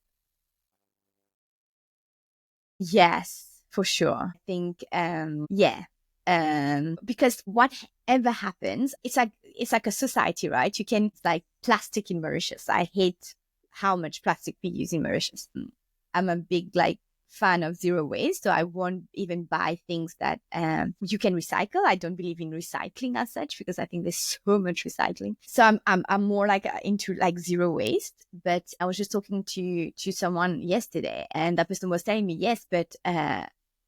Yes, for sure. I think, yeah. Because whatever happens, it's like a society, right? It's like plastic in Mauritius. I hate how much plastic we use in Mauritius. I'm a big, like, fan of zero waste, so I won't even buy things that you can recycle. I don't believe in recycling as such, because I think there's so much recycling. So I'm more like into like zero waste. But I was just talking to someone yesterday, and that person was telling me, yes, but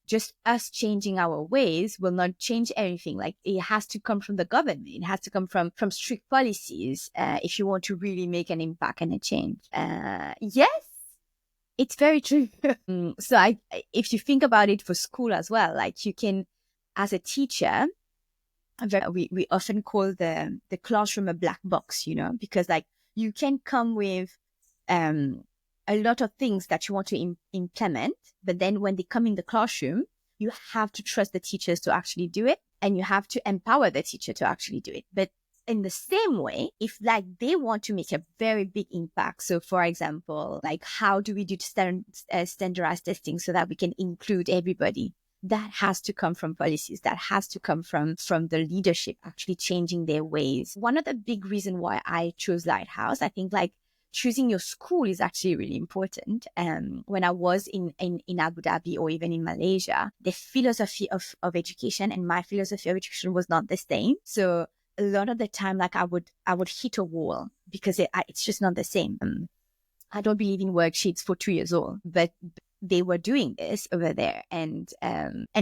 just us changing our ways will not change everything. Like, it has to come from the government. It has to come from strict policies if you want to really make an impact and a change. Yes, it's very true. So if you think about it for school as well, like, you can, as a teacher, we often call the classroom a black box, because, like, you can come with a lot of things that you want to implement, but then when they come in the classroom, you have to trust the teachers to actually do it, and you have to empower the teacher to actually do it. But in the same way, if, like, they want to make a very big impact, so for example, like, how do we do standardized testing so that we can include everybody? That has to come from policies. That has to come from the leadership actually changing their ways. One of the big reasons why I chose Lighthouse, I think, like, choosing your school is actually really important. When I was in Abu Dhabi or even in Malaysia, the philosophy of education and my philosophy of education was not the same. So a lot of the time, like, I would hit a wall because it's just not the same. I don't believe in worksheets for 2 years old, but they were doing this over there. And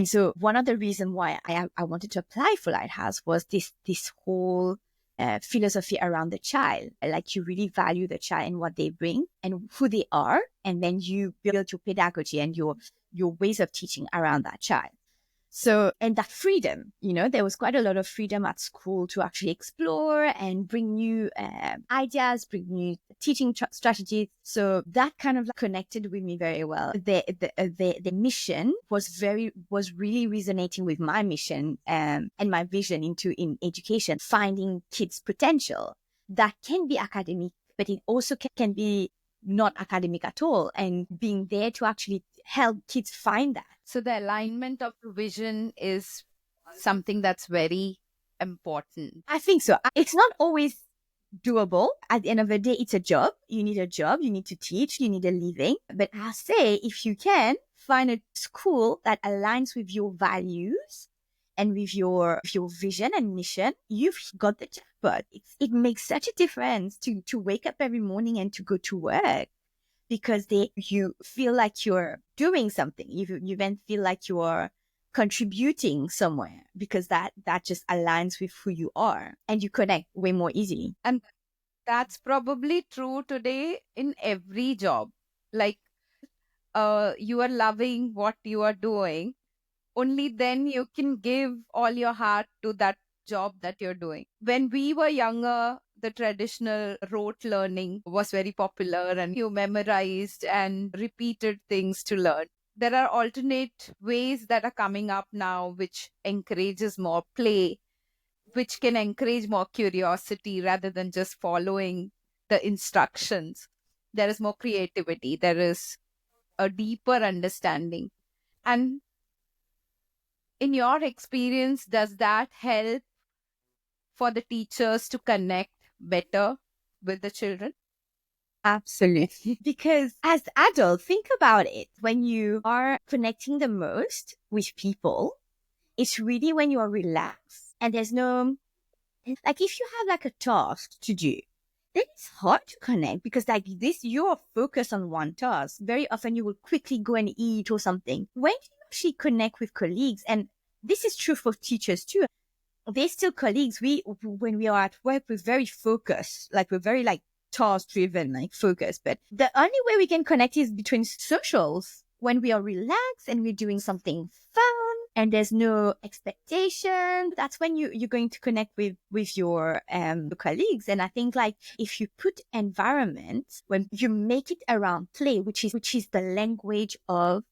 so one of the reasons why I wanted to apply for Lighthouse was this whole philosophy around the child. Like, you really value the child and what they bring and who they are, and then you build your pedagogy and your ways of teaching around that child. So, and that freedom, there was quite a lot of freedom at school to actually explore and bring new ideas, bring new teaching strategies. So that kind of connected with me very well. The mission was really resonating with my mission and my vision in education, finding kids' potential that can be academic, but it also can be not academic at all, and being there to actually help kids find that. So the alignment of the vision is something that's very important. I think so. It's not always doable. At the end of the day, it's a job. You need a job. You need to teach. You need a living. But I say, if you can find a school that aligns with your values and with your vision and mission, you've got the jackpot. It makes such a difference to wake up every morning and to go to work, because you feel like you're doing something. You then feel like you're contributing somewhere, because that just aligns with who you are, and you connect way more easily. And that's probably true today in every job. Like, you are loving what you are doing, only then you can give all your heart to that job that you're doing. When we were younger, the traditional rote learning was very popular, and you memorized and repeated things to learn. There are alternate ways that are coming up now, which encourages more play, which can encourage more curiosity rather than just following the instructions. There is more creativity, there is a deeper understanding. And in your experience, does that help for the teachers to connect better with the children? Absolutely. Because as adults, think about it. When you are connecting the most with people, it's really when you are relaxed and there's no, like, if you have like a task to do, then it's hard to connect, because like this, you're focused on one task. Very often you will quickly go and eat or something. When you actually connect with colleagues, and this is true for teachers too, they're still colleagues. When we are at work, we're very focused. Like, we're very like task driven, like focused. But the only way we can connect is between socials, when we are relaxed and we're doing something fun and there's no expectation. That's when you're going to connect with your colleagues. And I think, like, if you put environment, when you make it around play, which is the language of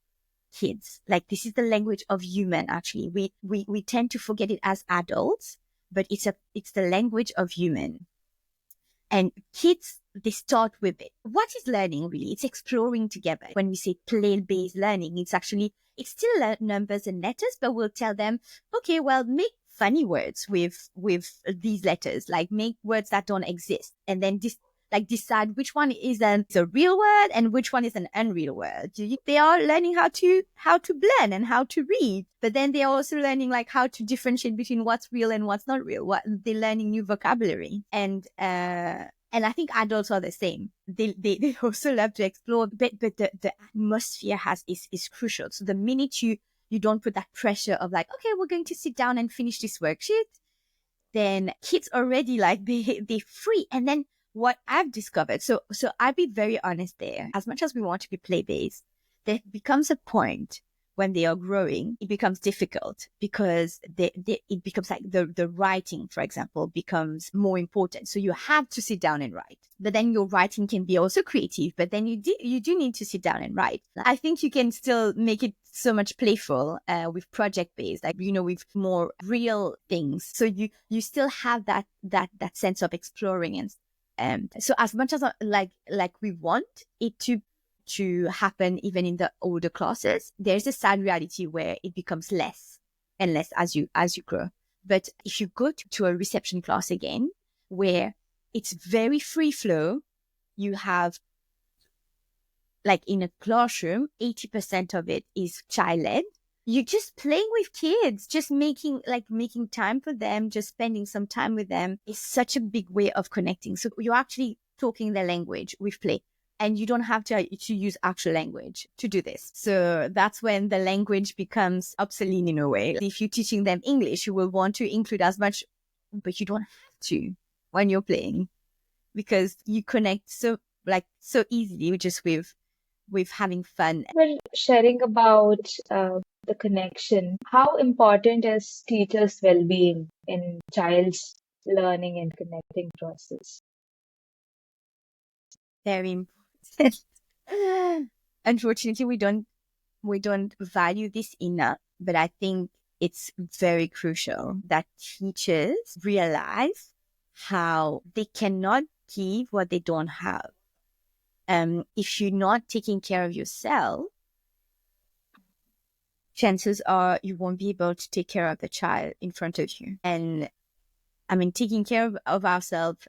kids, like, this is the language of human. Actually, we tend to forget it as adults, but it's the language of human. And kids, they start with it. What is learning really? It's exploring together. When we say play-based learning, it's still numbers and letters, but we'll tell them, okay, well, make funny words with these letters, like make words that don't exist, and then decide which one is a real word and which one is an unreal word. They are learning how to blend and how to read, but then they're also learning like how to differentiate between what's real and what's not real. They're learning new vocabulary, and I think adults are the same. They also love to explore, but the atmosphere is crucial. So the minute you don't put that pressure of like, okay, we're going to sit down and finish this worksheet, then kids already like they free. And then what I've discovered, so I'll be very honest there. As much as we want to be play-based, there becomes a point when they are growing, it becomes difficult, because it becomes like the writing, for example, becomes more important. So you have to sit down and write. But then your writing can be also creative, but then you do need to sit down and write. I think you can still make it so much playful with project-based, like, with more real things. So you still have that sense of exploring. And so as much as like we want it to happen even in the older classes, there's a sad reality where it becomes less and less as you grow. But if you go to a reception class again, where it's very free flow, you have, like, in a classroom, 80% of it is child-led. You're just playing with kids, just making time for them, just spending some time with them is such a big way of connecting. So you're actually talking their language with play. And you don't have to use actual language to do this. So that's when the language becomes obsolete in a way. If you're teaching them English, you will want to include as much, but you don't have to when you're playing, because you connect so easily just with having fun. We're sharing about the connection. How important is teachers' well-being in child's learning and connecting process? Very important. Unfortunately, we don't value this enough, but I think it's very crucial that teachers realize how they cannot give what they don't have. if you're not taking care of yourself, chances are you won't be able to take care of the child in front of you. And I mean, taking care of ourselves,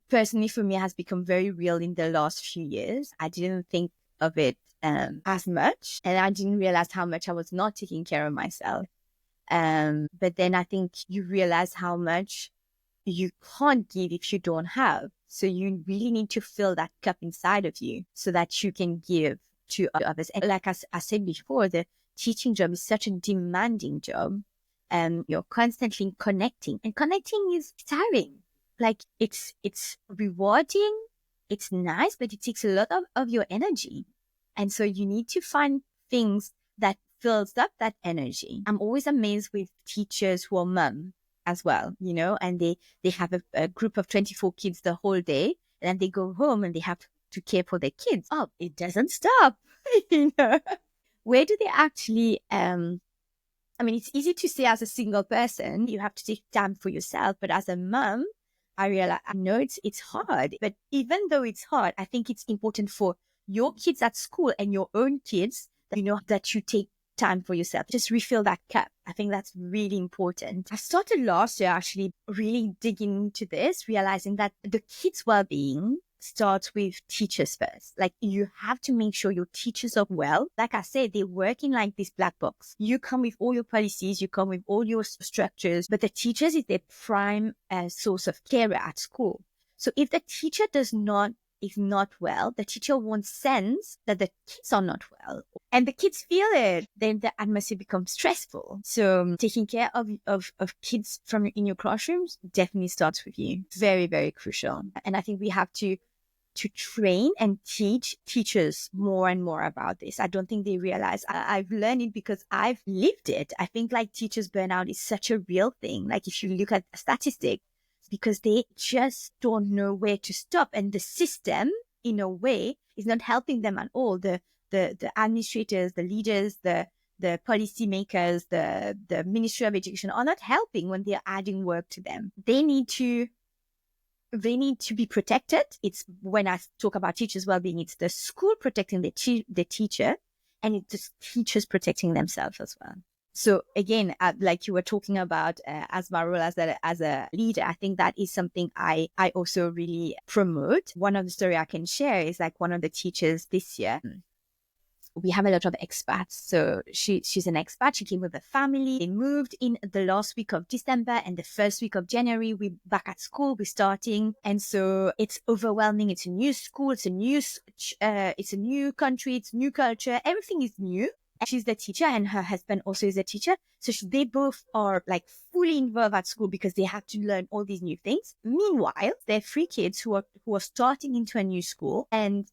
personally for me, has become very real in the last few years. I didn't think of it as much, and I didn't realize how much I was not taking care of myself. But then I think you realize how much you can't give if you don't have. So you really need to fill that cup inside of you so that you can give to others. And like I said before, the teaching job is such a demanding job. You're constantly connecting, and connecting is tiring. Like it's rewarding, it's nice, but it takes a lot of your energy. And so you need to find things that fills up that energy. I'm always amazed with teachers who are mum as well, and they have a group of 24 kids the whole day, and then they go home and they have to care for their kids. Oh, it doesn't stop. Where do they actually I mean, it's easy to say as a single person, you have to take time for yourself. But as a mom, I realize, I know it's hard. But even though it's hard, I think it's important for your kids at school and your own kids that, that you take time for yourself. Just refill that cup. I think that's really important. I started last year actually really digging into this, realizing that the kids' well-being starts with teachers first. Like, you have to make sure your teachers are well. Like I said, they're working like this black box. You come with all your policies, you come with all your structures, but the teachers is their prime source of care at school. So if the teacher is not well, the teacher won't sense that the kids are not well, and the kids feel it, then the atmosphere becomes stressful. So taking care of kids in your classrooms definitely starts with you. Very, very crucial. And I think we have to train and teach teachers more and more about this. I don't think they realize. I've learned it because I've lived it. I think like teachers burnout is such a real thing. Like, if you look at statistics, because they just don't know where to stop. And the system, in a way, is not helping them at all. The administrators, the leaders, the policy makers, the Ministry of Education are not helping when they're adding work to them. They need to be protected. It's, when I talk about teachers' well-being, it's the school protecting the teacher, and it's the teachers protecting themselves as well. So again, like you were talking about, as my role as a leader, I think that is something I also really promote. One of the story I can share is like one of the teachers this year. We have a lot of expats. So she's an expat. She came with a family. They moved in the last week of December, and the first week of January, we're back at school. We're starting. And so it's overwhelming. It's a new school. It's a new country. It's new culture. Everything is new. She's the teacher, and her husband also is a teacher. So they both are like fully involved at school because they have to learn all these new things. Meanwhile, there are 3 kids who are starting into a new school, and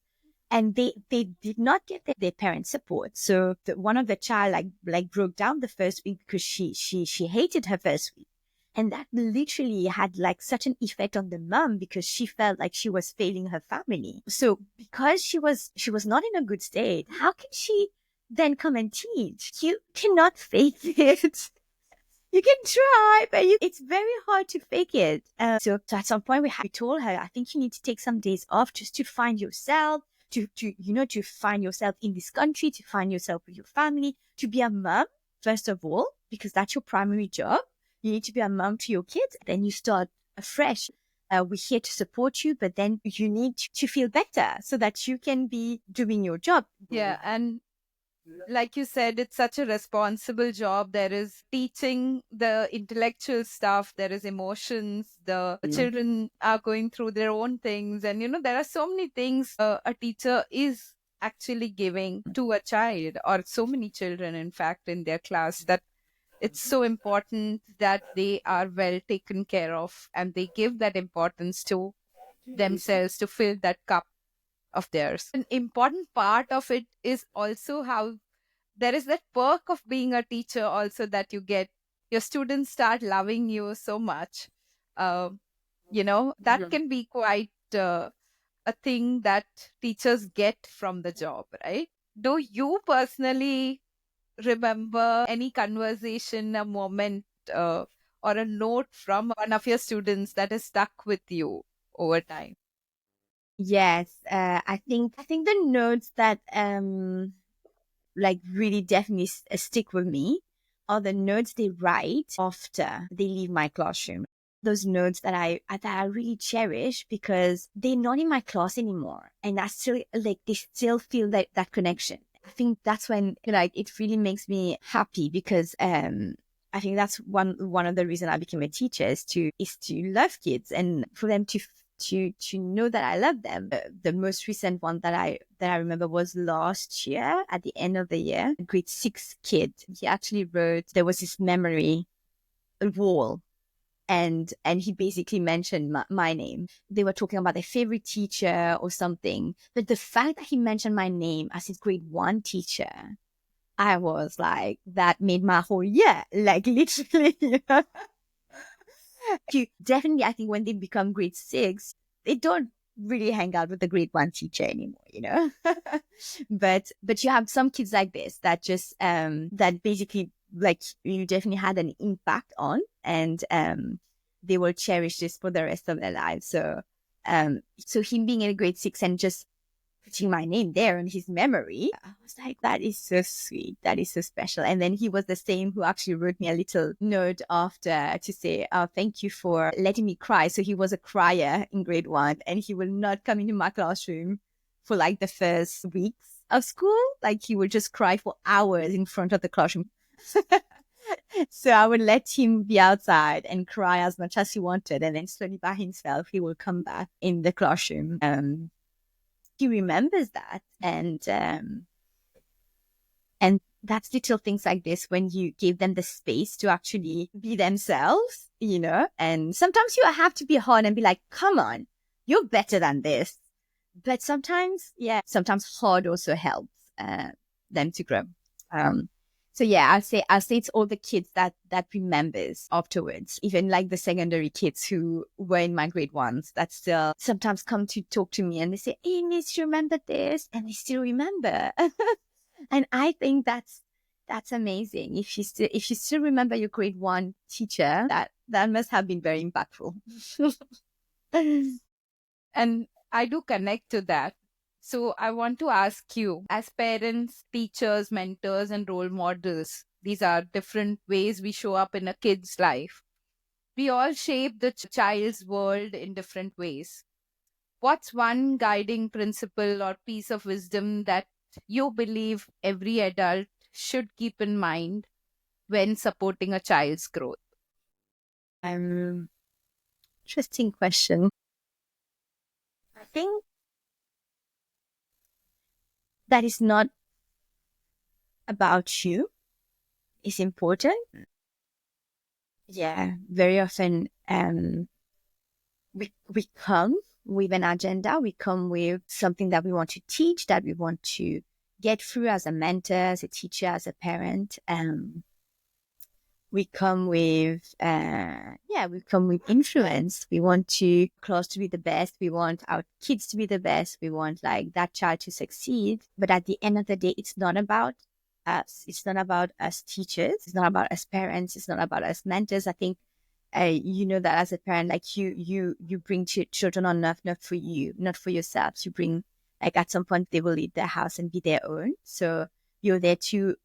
they did not get their parents' support. So one of the child like broke down the first week because she hated her first week. And that literally had like such an effect on the mom, because she felt like she was failing her family. So because she was not in a good state, how can she then come and teach? You cannot fake it. You can try, but it's very hard to fake it. So at some point we told her, I think you need to take some days off just to find yourself, to find yourself in this country, to find yourself with your family, to be a mom, first of all, because that's your primary job. You need to be a mom to your kids. Then you start afresh. We're here to support you, but then you need to feel better so that you can be doing your job. Yeah. And like you said, it's such a responsible job. There is teaching the intellectual stuff, there is emotions, the children are going through their own things. And, there are so many things a teacher is actually giving to a child, or so many children, in fact, in their class, that it's so important that they are well taken care of, and they give that importance to themselves to fill that cup of theirs. An important part of it is also how there is that perk of being a teacher also, that you get your students start loving you so much. That can be quite a thing that teachers get from the job, right? Do you personally remember any conversation, a moment, or a note from one of your students that has stuck with you over time? Yes, I think the notes that like really definitely stick with me are the notes they write after they leave my classroom. Those notes that I really cherish because they're not in my class anymore, and I still like they still feel that connection. I think that's when like it really makes me happy because I think that's one of the reasons I became a teacher is to love kids and for them to know that I love them. The most recent one that I remember was last year at the end of the year. A grade 6 kid. He actually wrote there was this memory wall and he basically mentioned my name. They were talking about their favorite teacher or something, but the fact that he mentioned my name as his grade 1 teacher, I was like, that made my whole year, like literally. You definitely, I think when they become grade 6, they don't really hang out with the grade 1 teacher anymore. But you have some kids like this that just that basically like you definitely had an impact on, and they will cherish this for the rest of their lives. So him being in a grade 6 and just putting my name there in his memory, I was like, that is so sweet. That is so special. And then he was the same who actually wrote me a little note after to say, oh, thank you for letting me cry. So he was a crier in grade 1 and he will not come into my classroom for like the first weeks of school. Like he would just cry for hours in front of the classroom. So I would let him be outside and cry as much as he wanted. And then slowly by himself, he will come back in the classroom. He remembers that, and that's little things like this when you give them the space to actually be themselves. And sometimes you have to be hard and be like, come on, you're better than this. But sometimes hard also helps them to grow. So yeah, I'll say it's all the kids that remembers afterwards, even like the secondary kids who were in my grade 1s that still sometimes come to talk to me and they say, hey, Miss, you remember this? And they still remember. And I think that's amazing. If you still remember your grade 1 teacher, that must have been very impactful. And I do connect to that. So I want to ask you, as parents, teachers, mentors, and role models, these are different ways we show up in a kid's life. We all shape the child's world in different ways. What's one guiding principle or piece of wisdom that you believe every adult should keep in mind when supporting a child's growth? um Interesting question. I think that is not about you is important. Yeah, very often we come with an agenda. We come with something that we want to teach, that we want to get through as a mentor, as a teacher, as a parent. We come with influence. We want to class to be the best. We want our kids to be the best. We want like that child to succeed. But at the end of the day, it's not about us. It's not about us teachers. It's not about us parents. It's not about us mentors. I think you know that as a parent, like you bring children on earth not for you, not for yourselves. You bring like at some point they will leave their house and be their own. So you're there to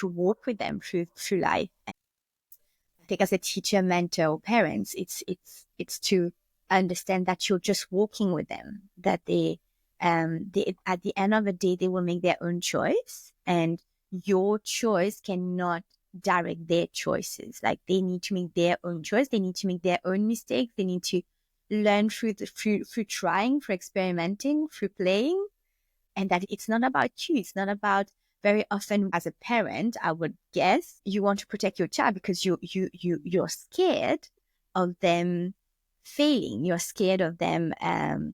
walk with them through life. I think as a teacher, mentor, or parents, it's to understand that you're just walking with them, that they at the end of the day they will make their own choice, and your choice cannot direct their choices. Like they need to make their own choice, they need to make their own mistakes, they need to learn through trying, through experimenting, through playing, and that it's not about you. It's not about very often as a parent, I would guess you want to protect your child because you're scared of them failing. You're scared of them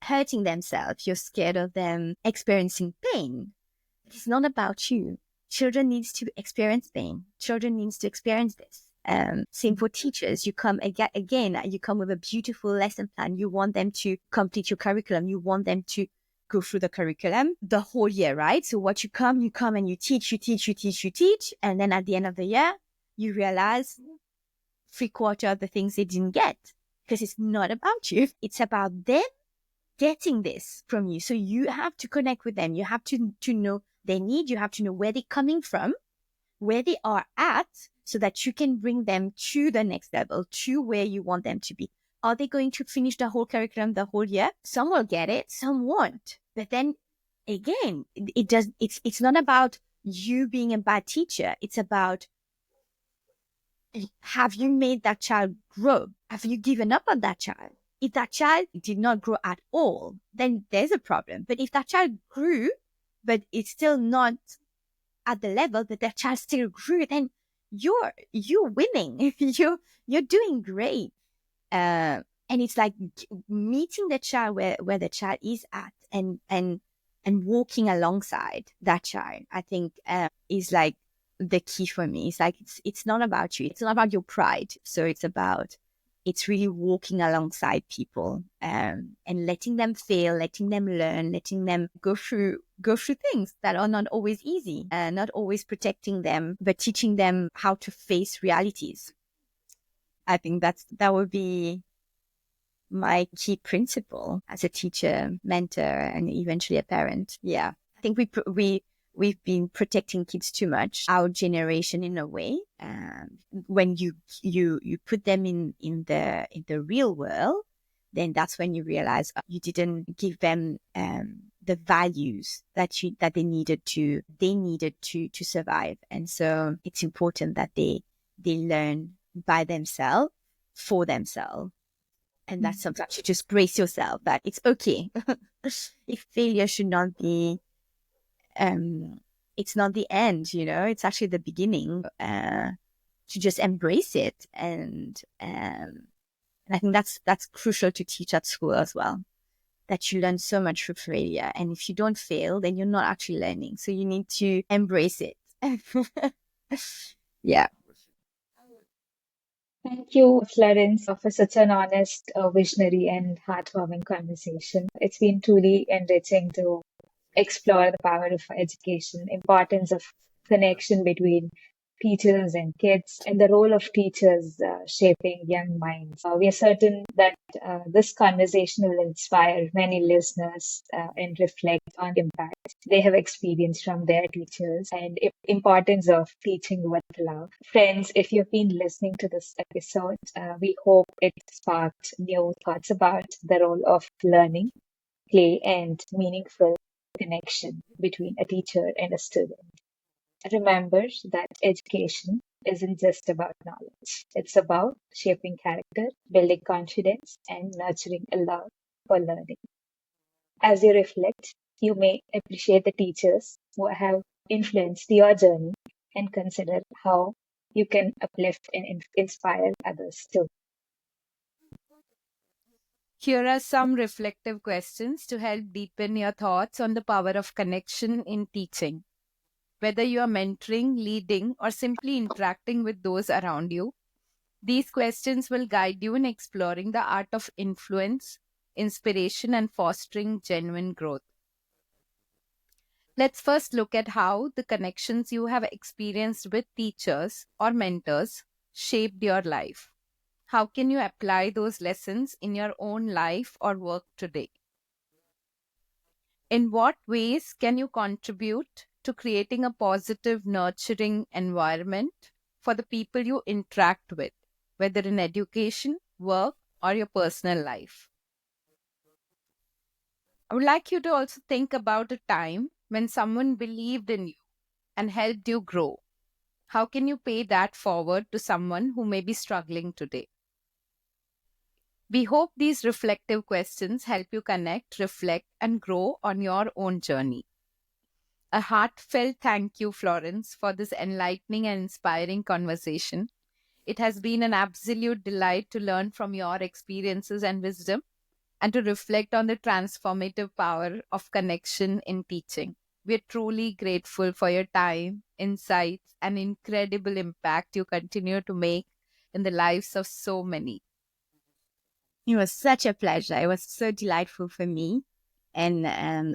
hurting themselves. You're scared of them experiencing pain. It's not about you. Children needs to experience pain. Children needs to experience this. Same for teachers. You come again, you come with a beautiful lesson plan. You want them to complete your curriculum. You want them to go through the curriculum the whole year, right? So what you come and you teach. And then at the end of the year, you realize 3/4 of the things they didn't get because it's not about you. It's about them getting this from you. So you have to connect with them. You have to know their need. You have to know where they're coming from, where they are at, so that you can bring them to the next level, to where you want them to be. Are they going to finish the whole curriculum the whole year? Some will get it, some won't. But then again, it's not about you being a bad teacher. It's about, have you made that child grow? Have you given up on that child? If that child did not grow at all, then there's a problem. But if that child grew, but it's still not at the level that that child still grew, then you're winning. you're doing great. And it's like meeting the child where the child is at, and walking alongside that child, I think, is like the key for me. It's like, it's not about you. It's not about your pride. So it's really walking alongside people, and letting them fail, letting them learn, letting them go through things that are not always easy, and not always protecting them, but teaching them how to face realities. I think that would be my key principle as a teacher, mentor, and eventually a parent. Yeah. I think we've been protecting kids too much, our generation, in a way. When you put them in the real world, then that's when you realize you didn't give them the values that they needed to survive. And so it's important that they learn by themselves, for themselves. And that's sometimes you just brace yourself that it's okay. If failure should not be, it's not the end, it's actually the beginning, to just embrace it. And I think that's crucial to teach at school as well, that you learn so much through failure. And if you don't fail, then you're not actually learning. So you need to embrace it. Yeah. Thank you, Florence, for such an honest, visionary, and heartwarming conversation. It's been truly enriching to explore the power of education, importance of connection between teachers and kids, and the role of teachers shaping young minds. We are certain that this conversation will inspire many listeners and reflect on the impact they have experienced from their teachers, and importance of teaching with love. Friends, if you've been listening to this episode, we hope it sparked new thoughts about the role of learning, play, and meaningful connection between a teacher and a student. Remember that education isn't just about knowledge. It's about shaping character, building confidence, and nurturing a love for learning. As you reflect, you may appreciate the teachers who have influenced your journey, and consider how you can uplift and inspire others too. Here are some reflective questions to help deepen your thoughts on the power of connection in teaching. Whether you are mentoring, leading, or simply interacting with those around you, these questions will guide you in exploring the art of influence, inspiration, and fostering genuine growth. Let's first look at how the connections you have experienced with teachers or mentors shaped your life. How can you apply those lessons in your own life or work today? In what ways can you contribute to creating a positive, nurturing environment for the people you interact with, whether in education, work, or your personal life? I would like you to also think about a time when someone believed in you and helped you grow. How can you pay that forward to someone who may be struggling today? We hope these reflective questions help you connect, reflect, and grow on your own journey. A heartfelt thank you, Florence, for this enlightening and inspiring conversation. It has been an absolute delight to learn from your experiences and wisdom, and to reflect on the transformative power of connection in teaching. We are truly grateful for your time, insights, and incredible impact you continue to make in the lives of so many. It was such a pleasure. It was so delightful for me. And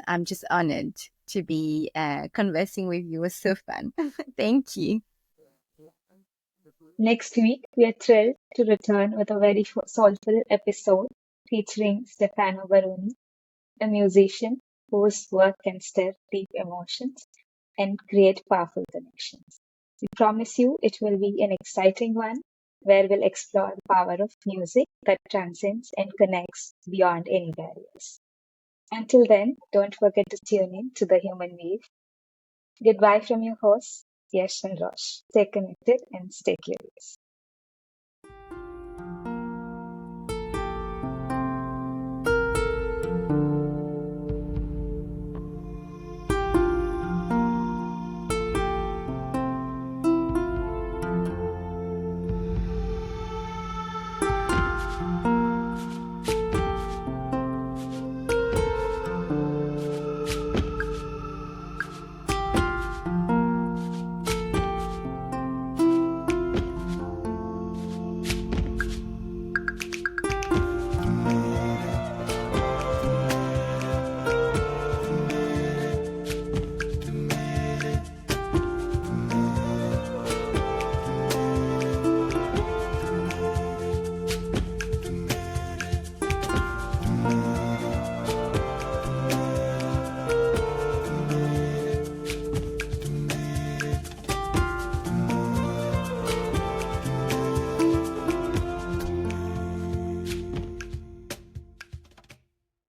I'm just honored to be conversing with you. It was so fun. Thank you. Next week, we are thrilled to return with a very soulful episode featuring Stefano Baroni, a musician whose work can stir deep emotions and create powerful connections. We promise you it will be an exciting one where we'll explore the power of music that transcends and connects beyond any barriers. Until then, don't forget to tune in to the Human Wave. Goodbye from your hosts, Yash and Rosh. Stay connected and stay curious.